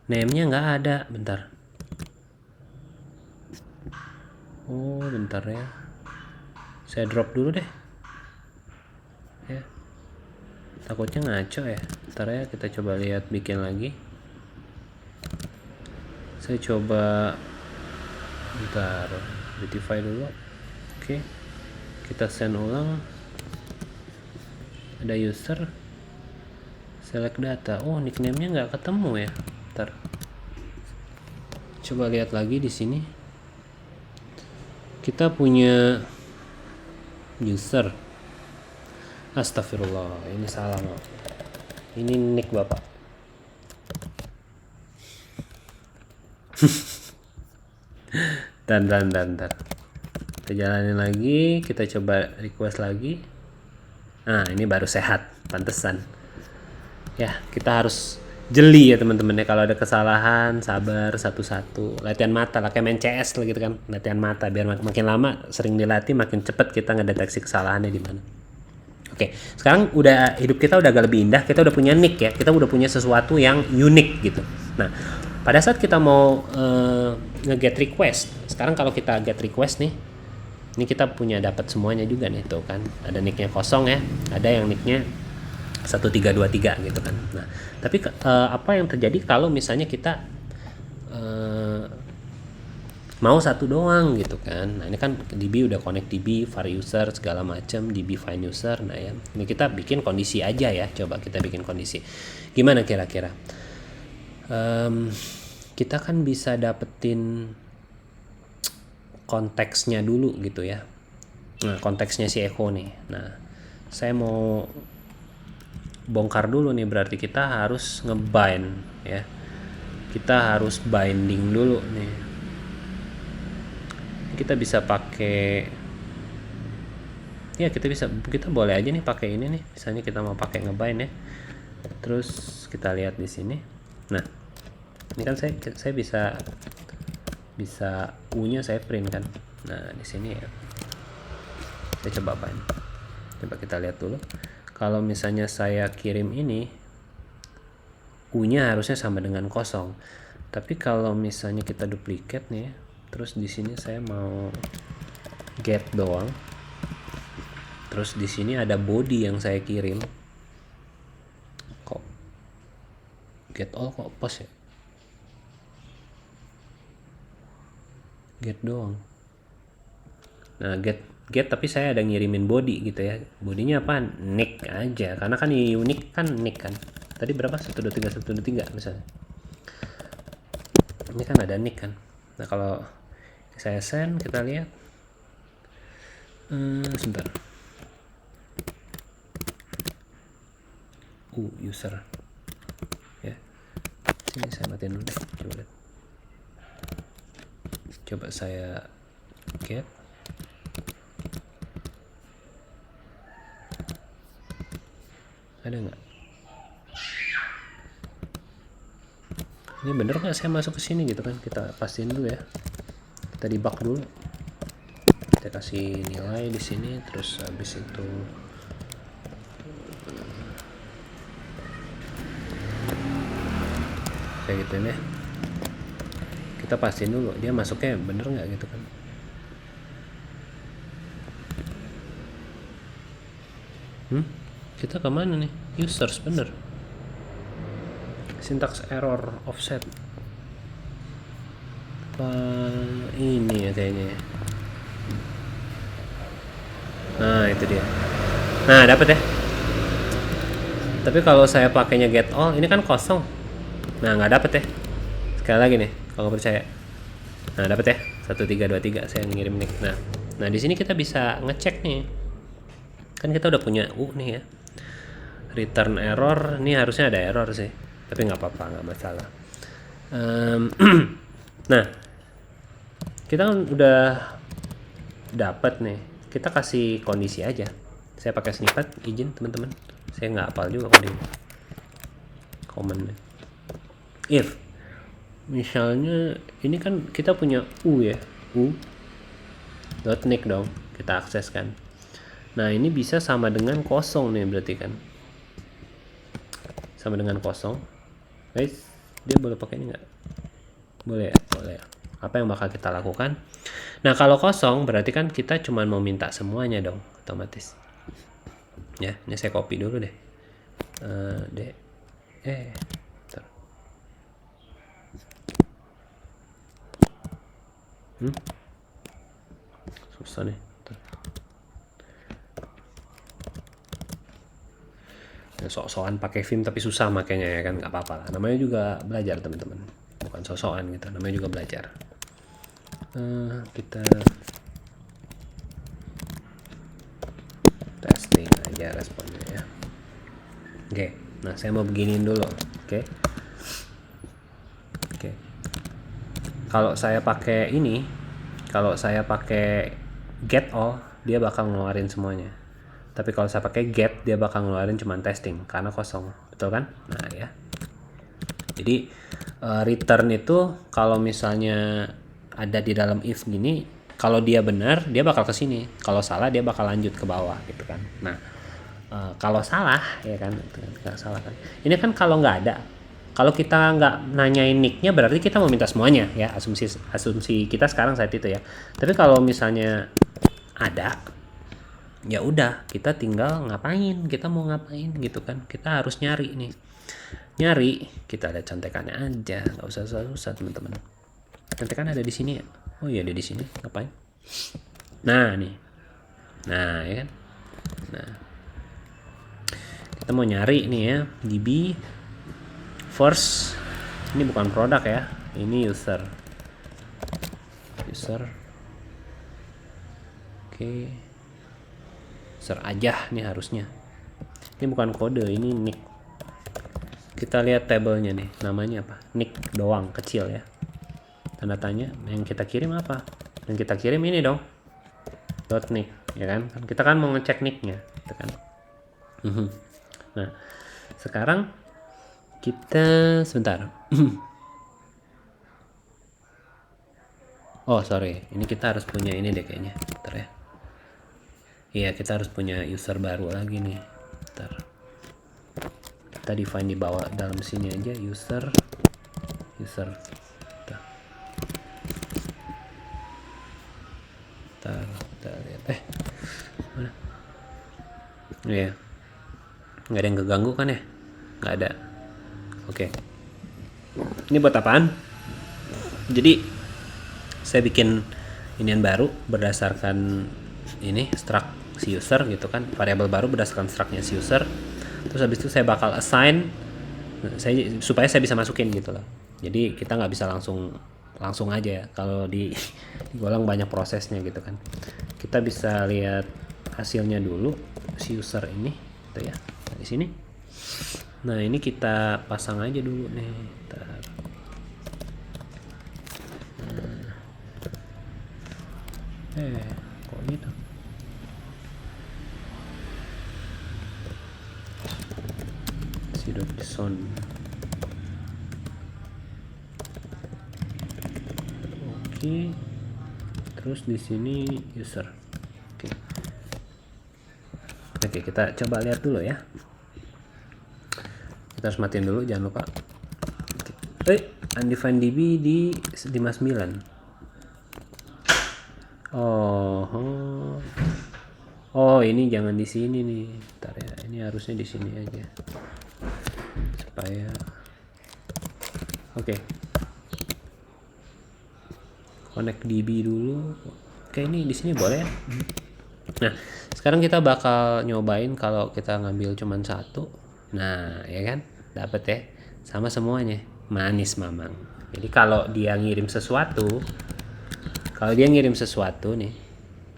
Name-nya nggak ada, bentar. Oh, bentar ya. Saya drop dulu deh. Ya. Takutnya ngaco ya. Bentar ya, kita coba lihat bikin lagi. Saya coba bentar, beautify dulu. Oke. Kita send ulang. Ada user, select data. Oh, nickname-nya nggak ketemu ya. Bentar. Coba lihat lagi di sini. Kita punya user. Astagfirullah, ini salah loh. Ini nick Bapak. Dan. Kita jalanin lagi, kita coba request lagi. Nah, ini baru sehat, pantesan. Ya, kita harus jeli ya teman-teman ya. Kalau ada kesalahan, sabar satu-satu. Latihan mata lah, kayak main CS lah gitu kan. Latihan mata biar makin lama sering dilatih, makin cepat kita ngedeteksi kesalahannya di mana. Oke, sekarang hidup kita udah agak lebih indah. Kita udah punya nick ya. Kita udah punya sesuatu yang unik gitu. Nah, pada saat kita mau nge-get request, sekarang kalau kita get request nih, ini kita punya dapat semuanya juga nih tuh kan. Ada nicknya kosong ya, ada yang nicknya 1323 gitu kan. Nah, tapi apa yang terjadi kalau misalnya kita mau satu doang gitu kan. Nah ini kan DB udah connect DB var user segala macam, DB find user. Nah ya ini kita bikin kondisi aja ya, coba kita bikin kondisi gimana kira-kira. Kita kan bisa dapetin konteksnya dulu gitu ya. Nah konteksnya si echo nih. Nah saya mau bongkar dulu nih, berarti kita harus ngebind ya, kita harus binding dulu nih. Kita bisa pakai ya, kita boleh aja nih pakai ini nih, misalnya kita mau pakai ngebind ya. Terus kita lihat di sini. Nah ini kan saya bisa U-nya saya print kan. Nah di sini ya saya coba bind. Coba kita lihat dulu. Kalau misalnya saya kirim ini, U-nya harusnya sama dengan kosong. Tapi kalau misalnya kita duplicate nih, terus di sini saya mau get doang. Terus di sini ada body yang saya kirim. Kok get all kok post ya? Get doang. Nah, get tapi saya ada ngirimin body gitu ya. Bodinya apa? Nick aja. Karena kan unique kan nick kan. Tadi berapa? 123 misalnya. Ini kan ada nick kan. Nah, kalau saya send, kita lihat. Sebentar. User. Ya. Sini saya matiin dulu deh. Coba lihat. Coba saya get. Ada nggak? Ini bener nggak saya masuk ke sini gitu kan? Kita pastiin dulu ya. Kita debug dulu. Kita kasih nilai di sini, terus habis itu kayak gitu ya. Kita pastiin dulu dia masuknya bener nggak gitu kan? Kita kemana nih? Users bener. Syntax error offset. Ini ya kayaknya. Nah itu dia. Nah dapat ya. Tapi kalau saya pakainya get all, ini kan kosong. Nah nggak dapat ya. Sekali lagi nih, kalau percaya. Nah dapat ya. 1323 saya ngirim nih. Nah di sini kita bisa ngecek nih. Kan kita udah punya nih ya. Return error, ini harusnya ada error sih, tapi nggak apa-apa, nggak masalah. Nah kita kan udah dapat nih, kita kasih kondisi aja. Saya pakai snippet, izin teman-teman, saya nggak hafal juga command. If misalnya ini kan kita punya ya, .nick dong, kita akses kan. Nah ini bisa sama dengan kosong nih berarti kan, sama dengan kosong. Guys, dia boleh pakai ini nggak? Boleh ya? Boleh. Apa yang bakal kita lakukan? Nah kalau kosong berarti kan kita cuma mau minta semuanya dong, otomatis. Ya, ini saya copy dulu deh. Susah nih. Sok-sokan pakai Vim tapi susah makanya ya kan, nggak apa-apa lah, namanya juga belajar teman-teman, bukan sok-sokan gitu, namanya juga belajar. Kita testing aja responnya ya. Oke, nah saya mau beginiin dulu. Oke. Kalau saya pakai ini, kalau saya pakai get all, dia bakal ngeluarin semuanya. Tapi kalau saya pakai get, dia bakal ngeluarin cuma testing karena kosong, betul kan? Nah ya. Jadi return itu kalau misalnya ada di dalam if gini, kalau dia benar dia bakal ke sini, kalau salah dia bakal lanjut ke bawah gitu kan. Nah kalau salah ya kan, nggak salah kan. Ini kan kalau nggak ada, kalau kita nggak nanyain nicknya berarti kita mau minta semuanya ya, asumsi kita sekarang saat itu ya. Tapi kalau misalnya ada, ya udah kita tinggal ngapain, kita mau ngapain gitu kan, kita harus nyari nih. nyari, kita ada contekannya aja, nggak usah susah teman-teman. Contekan ada di sini ya. Oh iya, ada di sini. Ngapain? Nah nih, nah ya kan. Nah, kita mau nyari nih ya, DB first. Ini bukan produk ya, ini user. Oke, user aja nih harusnya. Ini bukan kode, ini nick. Kita lihat tabelnya nih, namanya apa? Nick doang, kecil ya. Tanda tanya. Yang kita kirim apa? Yang kita kirim ini dong, .nick ya kan? Kita kan mau ngecek nicknya, gitu kan? Nah, sekarang kita sebentar. Oh sorry, ini kita harus punya ini deh kayaknya. Bentar ya. Iya, kita harus punya user baru lagi nih. Bentar. Kita define di bawah dalam sini aja user. Bentar. Kita lihat. Mana? Iya. Nggak ada yang keganggu kan ya? Nggak ada. Oke. Ini buat apaan? Jadi saya bikin inian baru berdasarkan ini struct si user gitu kan, variabel baru berdasarkan structnya si user. Terus habis itu saya bakal assign supaya saya bisa masukin gitu loh. Jadi kita nggak bisa langsung aja ya, kalau di Golang banyak prosesnya gitu kan. Kita bisa lihat hasilnya dulu si user ini gitu ya, di sini. Nah ini kita pasang aja dulu nih. Kok gitu? Si.json. Oke. Terus di sini user. Oke, kita coba lihat dulu ya. Kita harus matiin dulu, jangan lupa. Undefined DB di 59. Oh ini jangan di sini nih. Bentar ya, ini harusnya di sini aja. Supaya oke. Connect DB dulu. Oke, ini di sini boleh ya. Nah, sekarang kita bakal nyobain kalau kita ngambil cuman satu. Nah, ya kan? Dapat ya. Sama semuanya. Manis mamang. Jadi kalau dia ngirim sesuatu,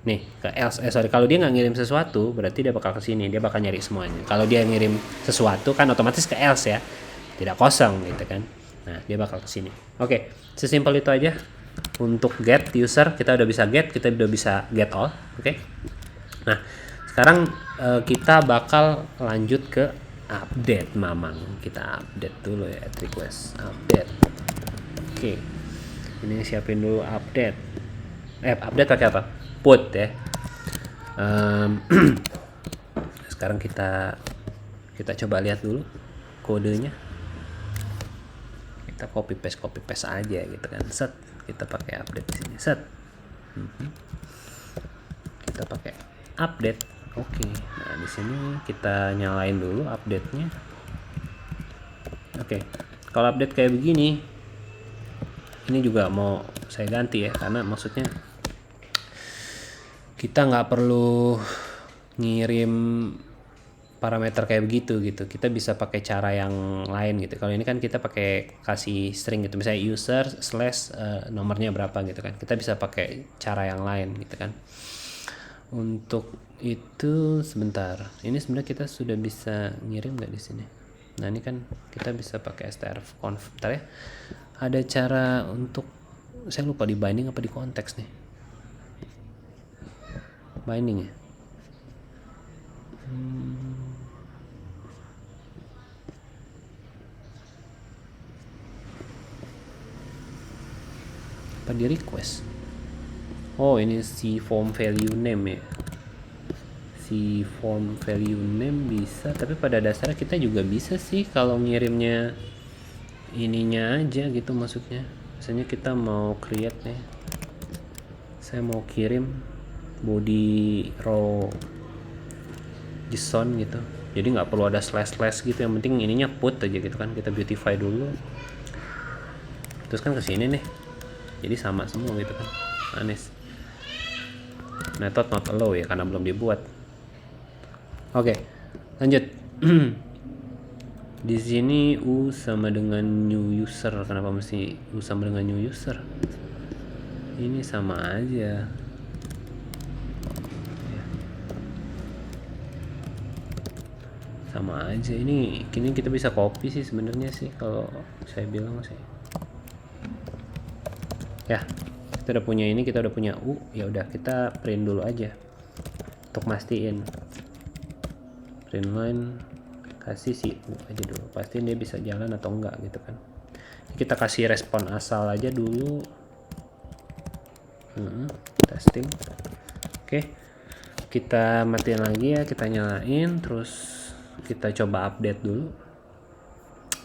nih ke else, kalau dia nggak ngirim sesuatu, berarti dia bakal ke sini, dia bakal nyari semuanya. Kalau dia ngirim sesuatu kan otomatis ke else ya, tidak kosong gitu kan. Nah dia bakal ke sini. Oke, sesimpel itu aja. Untuk get user kita udah bisa get all. Oke. Nah sekarang kita bakal lanjut ke update mamang. Kita update dulu ya, request update. Oke, ini siapin dulu update. Update pakai apa? Put ya. Sekarang kita coba lihat dulu kodenya. Kita copy paste aja gitu kan. Set, kita pakai update di sini. Set. Kita pakai update. Oke. Nah, di sini kita nyalain dulu update-nya. Oke. Kalau update kayak begini, ini juga mau saya ganti ya, karena maksudnya kita nggak perlu ngirim parameter kayak begitu gitu. Kita bisa pakai cara yang lain gitu. Kalau ini kan kita pakai kasih string gitu, misalnya user / nomornya berapa gitu kan. Kita bisa pakai cara yang lain gitu kan. Untuk itu sebentar. Ini sebenarnya kita sudah bisa ngirim nggak di sini? Nah ini kan kita bisa pakai strconf. Bentar ya. Ada cara untuk, saya lupa di binding apa di konteks nih. Binding ya. Apa di request? Oh ini si form value name ya. Si form value name bisa, tapi pada dasarnya kita juga bisa sih kalau ngirimnya ininya aja gitu maksudnya. Misalnya kita mau create nih, saya mau kirim body row JSON gitu. jadi nggak perlu ada slash gitu, yang penting ininya put aja gitu kan. Kita beautify dulu, terus kan kesini nih, jadi sama semua gitu kan. Manis. Method not allow ya karena belum dibuat. Oke, lanjut. Di sini U sama dengan new user. Kenapa mesti U sama dengan new user? Ini sama aja. Sama aja. Ini kini kita bisa copy sih sebenarnya sih kalau saya bilang sih. Ya, kita udah punya ini, kita udah punya U. Ya udah, kita print dulu aja untuk mastiin. Print line, kasih si U aja dulu, pastiin dia bisa jalan atau enggak gitu kan. Kita kasih respon asal aja dulu. Testing. Oke, kita matiin lagi ya, kita nyalain, terus kita coba update dulu.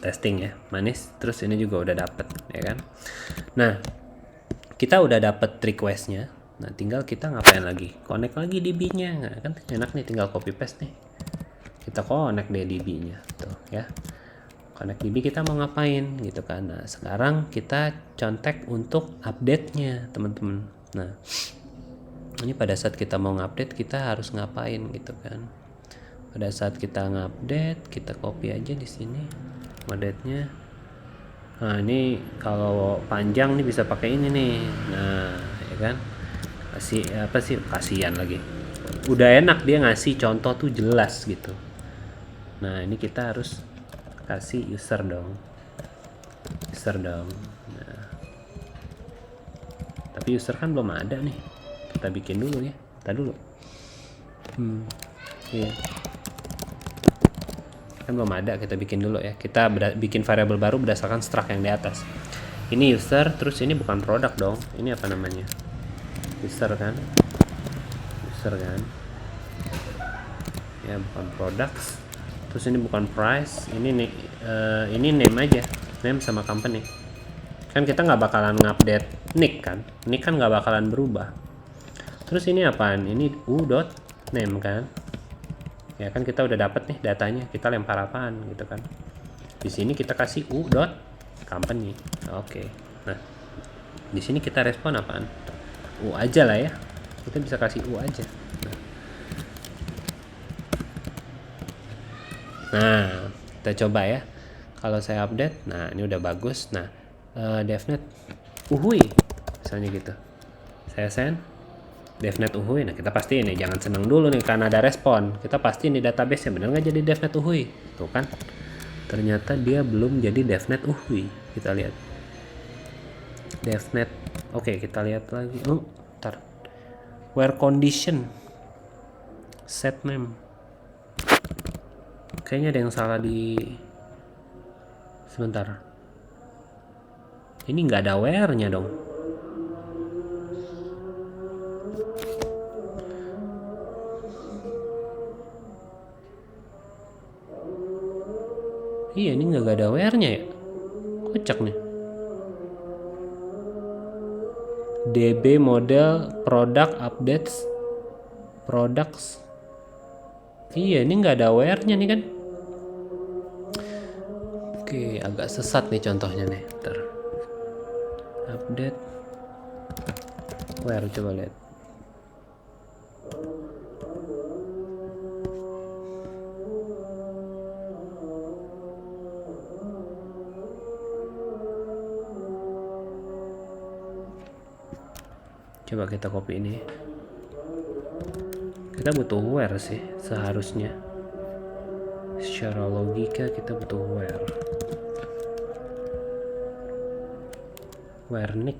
Testing ya, manis. Terus ini juga udah dapet ya kan. Nah, kita udah dapet requestnya. Nah, tinggal kita ngapain lagi? Connect lagi DB-nya. Nah, kan enak nih, tinggal copy paste nih. Kita connect deh DB-nya tuh ya. Connect DB kita mau ngapain gitu kan. Nah, sekarang kita contek untuk update-nya, teman-teman. Nah, ini pada saat kita mau ngupdate kita harus ngapain gitu kan. Pada saat kita ngupdate, kita copy aja di sini update-nya. Nah, ini kalau panjang nih bisa pakai ini nih. Nah, ya kan. Kasih apa sih? Kasihan lagi. Udah enak dia ngasih contoh tuh jelas gitu. Nah, ini kita harus kasih user dong. Nah, tapi user kan belum ada nih. Kita bikin dulu ya. Kita dulu. Iya. Kan belum ada, kita bikin dulu ya. Kita bikin variabel baru berdasarkan struct yang di atas. Ini user, terus ini bukan produk dong. Ini apa namanya? User kan? Ya, bukan products. Terus ini bukan price. Ini name aja. Name sama company. Kan kita nggak bakalan ngupdate nick kan? Nick kan nggak bakalan berubah. Terus ini apaan? Ini u.name kan? Ya kan kita udah dapet nih datanya. Kita lempar apaan gitu kan? Di sini kita kasih u.company. Oke. Nah, di sini kita respon apaan? U aja lah ya. Kita bisa kasih U aja. Nah, kita coba ya. Kalau saya update, nah ini udah bagus. Nah, devnet uhui misalnya gitu. Saya send devnet uhui. Nah, kita pastiin nih, jangan seneng dulu nih karena ada respon. Kita pastiin di database ya bener nggak jadi devnet uhui. Tuh kan. Ternyata dia belum jadi devnet uhui. Kita lihat. Devnet. Oke, kita lihat lagi. Ntar. Where condition set name. Kayaknya ada yang salah di sebentar. Ini nggak ada where-nya dong. Iya, ini nggak ada where-nya ya. Kocak nih. DB model product updates products. Iya, ini nggak ada where-nya nih kan. Oke, agak sesat nih contohnya nih. Ntar. Update where, coba lihat. Coba kita copy ini. Kita butuh where sih seharusnya. Secara logika kita butuh where. Where nick.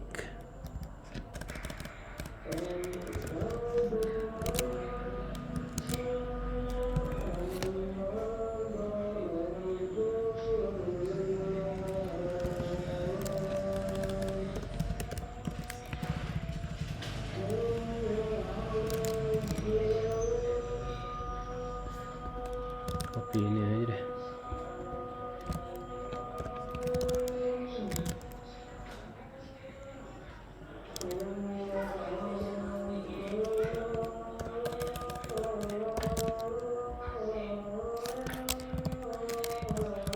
Copy ini aja deh.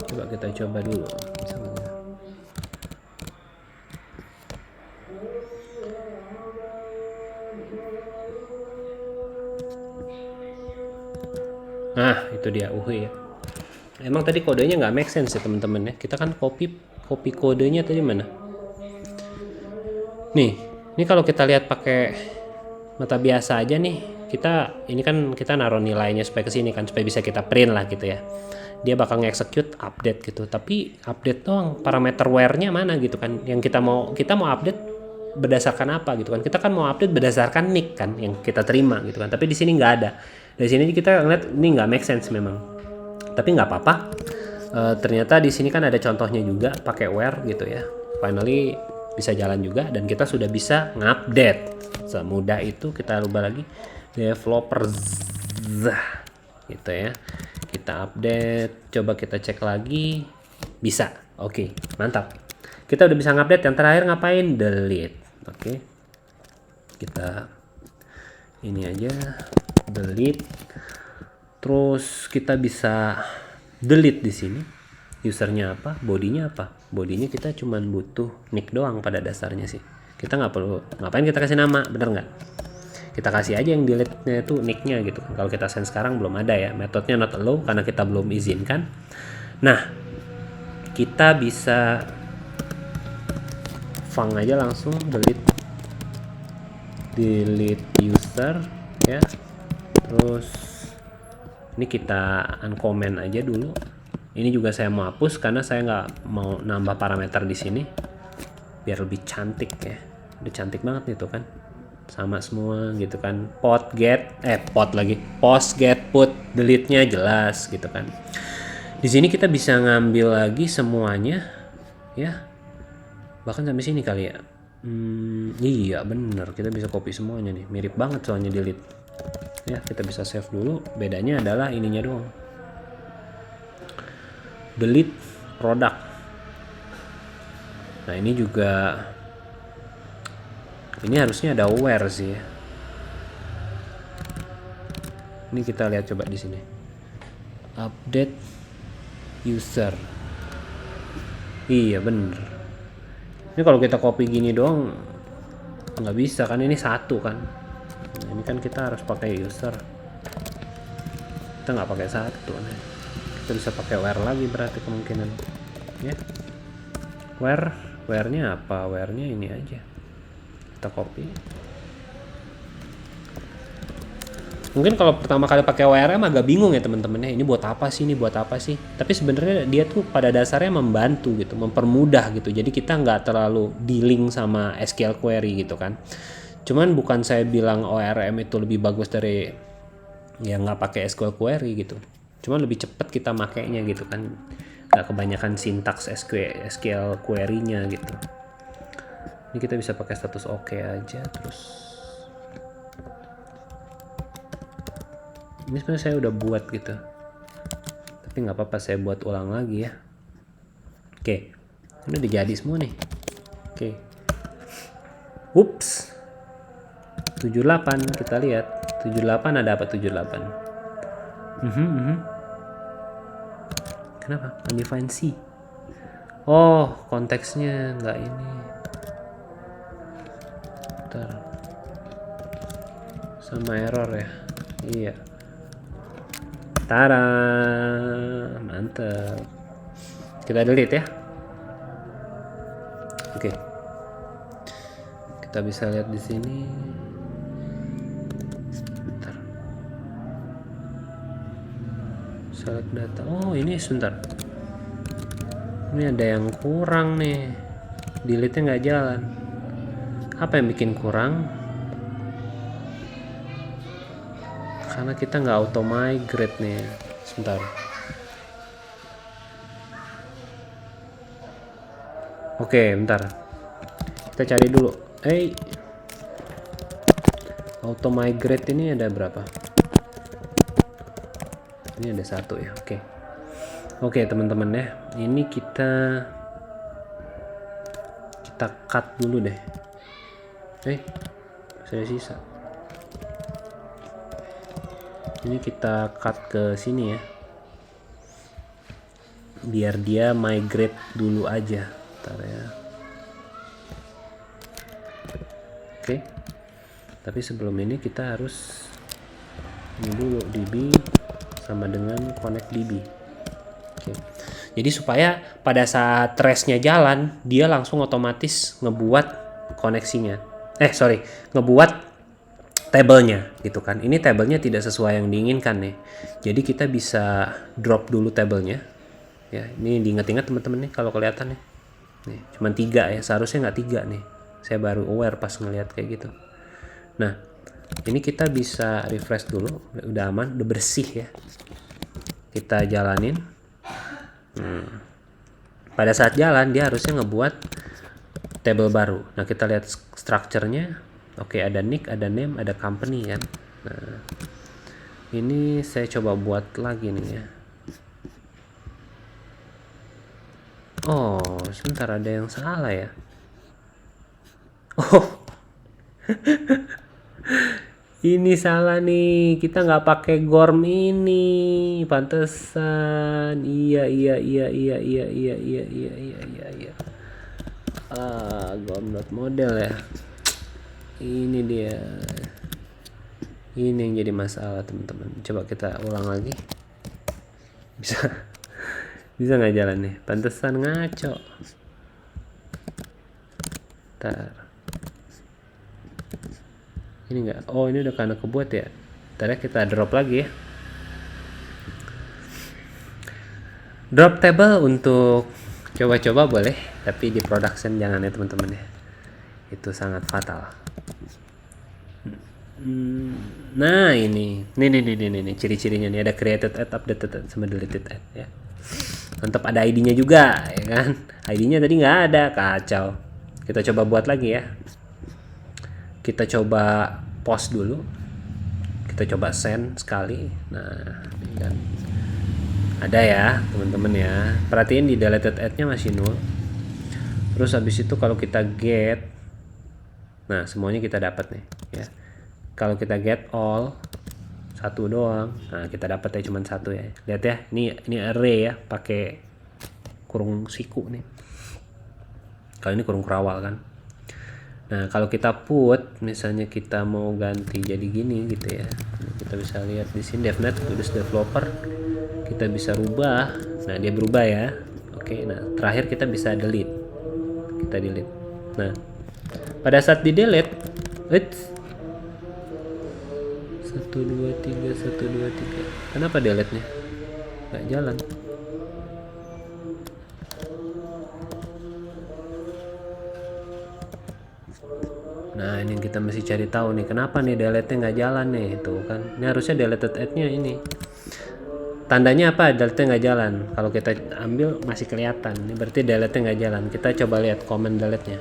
Coba kita coba dulu. Nah, itu dia ya. Emang tadi kodenya nggak make sense ya teman-teman ya. Kita kan copy kodenya tadi mana? Nih, ini kalau kita lihat pakai mata biasa aja nih, ini kan kita naruh nilainya supaya ke sini kan, supaya bisa kita print lah gitu ya. Dia bakal nge-execute update gitu. Tapi update doang, parameter where-nya mana gitu kan. Yang kita mau update berdasarkan apa gitu kan. Kita kan mau update berdasarkan nick kan yang kita terima gitu kan. Tapi di sini nggak ada. Dari sini kita ngeliat ini nggak make sense memang. Tapi nggak apa-apa. Ternyata di sini kan ada contohnya juga pakai where gitu ya. Finally bisa jalan juga dan kita sudah bisa ngupdate. Semudah itu. Kita rubah lagi developers gitu ya. Kita update, coba kita cek lagi, bisa. Oke, mantap. Kita udah bisa ngupdate. Yang terakhir ngapain? Delete. Oke, kita ini aja delete. Terus kita bisa delete di sini. Usernya apa? Bodinya apa? Bodinya kita cuman butuh nick doang pada dasarnya sih. Kita nggak perlu ngapain kita kasih nama, bener nggak? Kita kasih aja yang delete-nya itu nick-nya gitu. Kalau kita send sekarang belum ada ya. Metodenya not allow karena kita belum izinkan. Nah, kita bisa func aja langsung delete user ya. Terus ini kita uncomment aja dulu. Ini juga saya mau hapus karena saya nggak mau nambah parameter di sini biar lebih cantik ya. Udah cantik banget nih tuh kan. Sama semua gitu kan. Post get put delete-nya jelas gitu kan. Di sini kita bisa ngambil lagi semuanya ya. Bahkan sampai sini kali ya. Iya bener, kita bisa copy semuanya nih. Mirip banget soalnya delete. Ya, kita bisa save dulu. Bedanya adalah ininya doang. Delete product. Nah, ini juga ini harusnya ada where sih ya. Ini kita lihat coba di sini. Update user. Iya bener. Ini kalau kita copy gini doang nggak bisa kan, ini satu kan. Nah, ini kan kita harus pakai user. Kita nggak pakai satu. Nah, kita bisa pakai where lagi berarti kemungkinan. Ya. Where-nya apa? Where-nya ini aja. Kita copy. Mungkin kalau pertama kali pakai WRM agak bingung ya teman-teman ya. Ini buat apa sih? Tapi sebenarnya dia tuh pada dasarnya membantu gitu, mempermudah gitu. Jadi kita nggak terlalu dealing sama SQL query gitu kan. Cuman bukan saya bilang ORM itu lebih bagus dari yang nggak pakai SQL query gitu. Cuman lebih cepat kita makainya gitu kan. Nggak kebanyakan sintaks SQL query-nya gitu. Ini kita bisa pakai status oke aja terus. Ini sebenarnya saya udah buat gitu, tapi nggak apa-apa saya buat ulang lagi ya. Oke, ini udah jadi semua nih. Oke, ups, 78 kita lihat 78 ada apa 78? Kenapa? Undefined C. Oh, konteksnya nggak ini. Bentar. Sama error ya. Iya. Tada, mantap. Kita delete ya. Oke. Kita bisa lihat di sini. Bentar. Select data. Oh, ini sebentar. Ini ada yang kurang nih. Delete-nya nggak jalan. Apa yang bikin kurang? Karena kita nggak auto migrate nih. Sebentar. Oke, bentar. Kita cari dulu. Auto migrate ini ada berapa? Ini ada 1 ya. Oke, teman-teman ya. Ini kita cut dulu deh. Saya sisa. Ini kita cut ke sini ya. biar dia migrate dulu aja. Bentar ya. Oke. Tapi sebelum ini kita harus ini dulu db sama dengan connect db. Oke. Jadi supaya pada saat trace-nya jalan, dia langsung otomatis ngebuat koneksinya. Ngebuat tabelnya gitu kan. Ini tabelnya tidak sesuai yang diinginkan nih. Jadi kita bisa drop dulu tabelnya. Ya, ini diingat-ingat teman-teman nih kalau kelihatan nih. Nih, cuman 3 ya, seharusnya nggak 3 nih. Saya baru aware pas ngelihat kayak gitu. Nah, ini kita bisa refresh dulu, udah aman, udah bersih ya. Kita jalanin. Pada saat jalan dia harusnya ngebuat table baru. Nah, kita lihat structure-nya. Oke, ada nick, ada name, ada company kan. Nah, ini saya coba buat lagi nih ya. Oh, sebentar, ada yang salah ya. Oh, ini salah nih. Kita nggak pakai gorm ini. Pantesan. Iya. Gorm not model ya. Ini dia. Ini yang jadi masalah teman-teman. Coba kita ulang lagi. Bisa nggak jalan nih? Pantesan ngaco. Ntar. Ini enggak. Oh, ini udah karena kebuat ya. Ntar ya, kita drop lagi ya. Drop table untuk coba-coba boleh, tapi di production jangan ya teman-teman ya. Itu sangat fatal. Nah, ini ciri-cirinya nih, ada created add, updated add, sama deleted add ya. Mantap, ada ID-nya juga ya kan. ID-nya tadi nggak ada, kacau. Kita coba buat lagi ya. Kita coba post dulu, kita coba send sekali. Nah, ini kan ada ya teman-teman ya. Perhatiin di deleted add-nya masih 0. Terus habis itu kalau kita get, nah semuanya kita dapat nih ya. Kalau kita get all, satu doang, nah kita dapat ya cuma 1 ya. Lihat ya, ini array ya, pakai kurung siku nih. Kalau ini kurung kerawal kan. Nah, kalau kita put, misalnya kita mau ganti jadi gini gitu ya. Kita bisa lihat di sini DevNet tulis developer. Kita bisa rubah. Nah, dia berubah ya. Oke, nah terakhir kita bisa delete. Kita delete. Nah, pada saat di delete, 1 2 3. Kenapa delete-nya? Nggak jalan. Nah, ini kita mesti cari tahu nih, kenapa nih delete-nya nggak jalan nih, tuh kan. Ini harusnya deleted add-nya ini. Tandanya apa? Delete-nya nggak jalan. Kalau kita ambil masih kelihatan. Ini berarti delete-nya nggak jalan. Kita coba lihat comment delete-nya.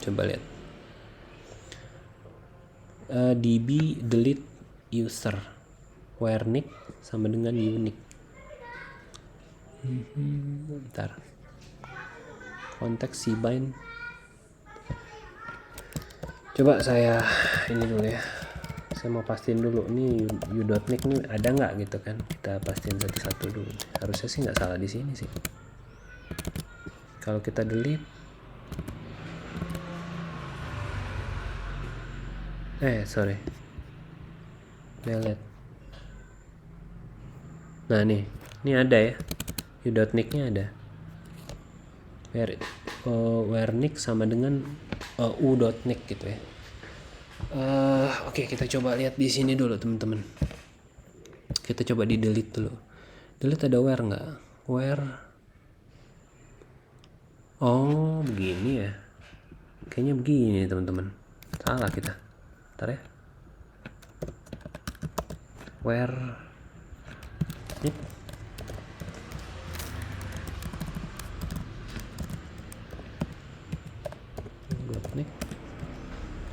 Coba lihat. db delete user where nick sama dengan unique. Bentar. Konteks cbind. Coba saya ini dulu ya. Saya mau pastiin dulu nih u.nick nih ada nggak gitu kan. Kita pastiin satu-satu dulu. Harusnya sih nggak salah di sini sih. Kalau kita delete, delete. Nah ini ada ya. u.nick-nya ada. Where nick sama dengan u.nick gitu ya. Oke, kita coba lihat di sini dulu teman-teman. Kita coba di delete dulu. Delete ada where nggak? Where? Oh, begini ya. Kayaknya begini teman-teman. Salah kita. Bentar ya. Where? Nih.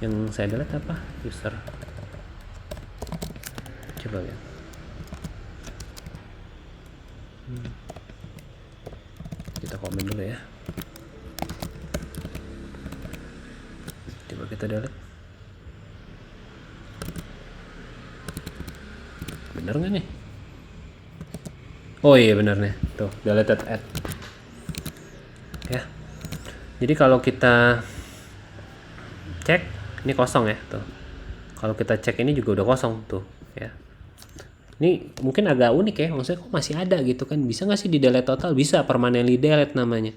Yang saya delete apa? User. Coba ya. Kita komen dulu ya. Coba kita delete. Bener nggak nih? Oh iya bener nih, tuh deleted add ya. Jadi kalau kita cek ini kosong ya tuh. Kalau kita cek ini juga udah kosong tuh ya. Ini mungkin agak unik ya, maksudnya kok masih ada gitu kan? Bisa nggak sih di delete total? Bisa, permanently delete namanya.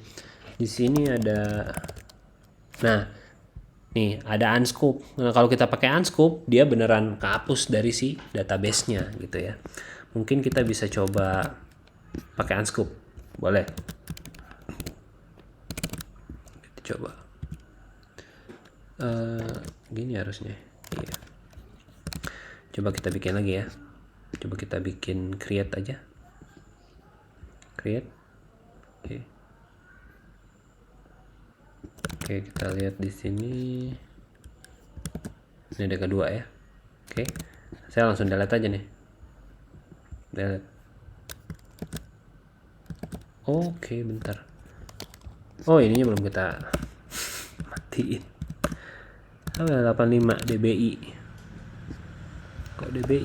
Di sini ada, nah nih ada unscope. Nah kalau kita pakai unscope, dia beneran kehapus dari si database-nya gitu ya. Mungkin kita bisa coba pakai unscope, boleh? Kita coba. Gini harusnya. Iya. Coba kita bikin lagi ya. Coba kita bikin create aja. Create. Oke. Oke, kita lihat di sini. Ini ada kedua ya. Oke. Saya langsung delete aja nih. Delete. Oke, bentar. Oh, ininya belum kita matiin. 85 dbi. Kok dbi?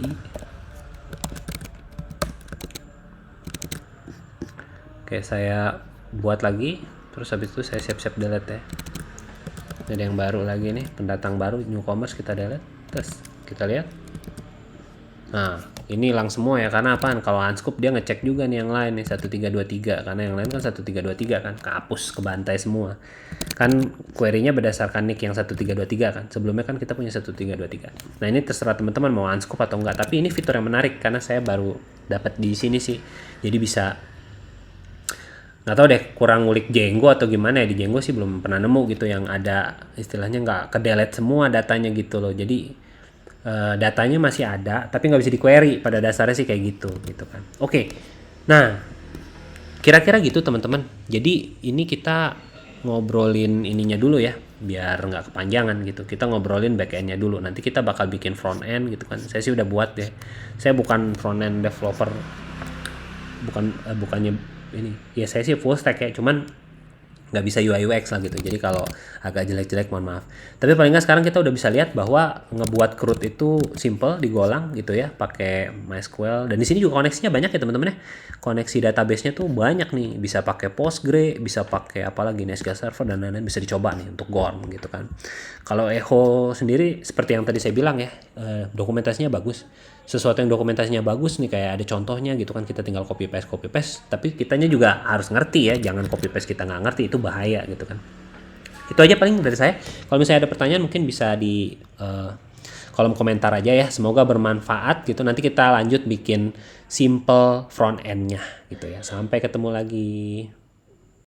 Oke, saya buat lagi. Terus habis itu saya siap-siap delete ya. Ini ada yang baru lagi nih, pendatang baru, newcomers, kita delete. Terus kita lihat. Nah, ini hilang semua ya, karena apaan? Kalau unscope dia ngecek juga nih yang lain nih 1323, karena yang lain kan 1323 kan, kehapus, kebantai semua. Kan query-nya berdasarkan nick yang 1323 kan. Sebelumnya kan kita punya 1323. Nah, ini terserah teman-teman mau unscope atau enggak, tapi ini fitur yang menarik karena saya baru dapat di sini sih. Jadi bisa, nggak tahu deh, kurang ngulik Django atau gimana ya. Di Django sih belum pernah nemu gitu yang ada istilahnya nggak ke delete semua datanya gitu loh. Jadi datanya masih ada tapi nggak bisa di query, pada dasarnya sih kayak gitu kan. Oke, nah kira-kira gitu teman-teman. Jadi ini kita ngobrolin ininya dulu ya biar nggak kepanjangan gitu. Kita ngobrolin backendnya dulu, nanti kita bakal bikin front end gitu kan. Saya sih udah buat deh, saya bukan front end developer, bukannya ini ya, saya sih full stack ya, cuman nggak bisa UI UX lah gitu. Jadi kalau agak jelek-jelek mohon maaf. Tapi paling nggak sekarang kita udah bisa lihat bahwa ngebuat CRUD itu simple, digolang gitu ya, pakai MySQL. Dan di sini juga koneksinya banyak ya teman-teman ya. Koneksi database-nya tuh banyak nih. Bisa pakai Postgre, bisa pakai apalagi SQL Server dan lain-lain, bisa dicoba nih untuk Gorm gitu kan. Kalau Echo sendiri seperti yang tadi saya bilang ya, dokumentasinya bagus. Sesuatu yang dokumentasinya bagus nih, kayak ada contohnya gitu kan, kita tinggal copy paste, tapi kitanya juga harus ngerti ya, jangan copy paste kita nggak ngerti, itu bahaya gitu kan. Itu aja paling dari saya. Kalau misalnya ada pertanyaan mungkin bisa di kolom komentar aja ya. Semoga bermanfaat gitu. Nanti kita lanjut bikin simple front end-nya gitu ya. Sampai ketemu lagi.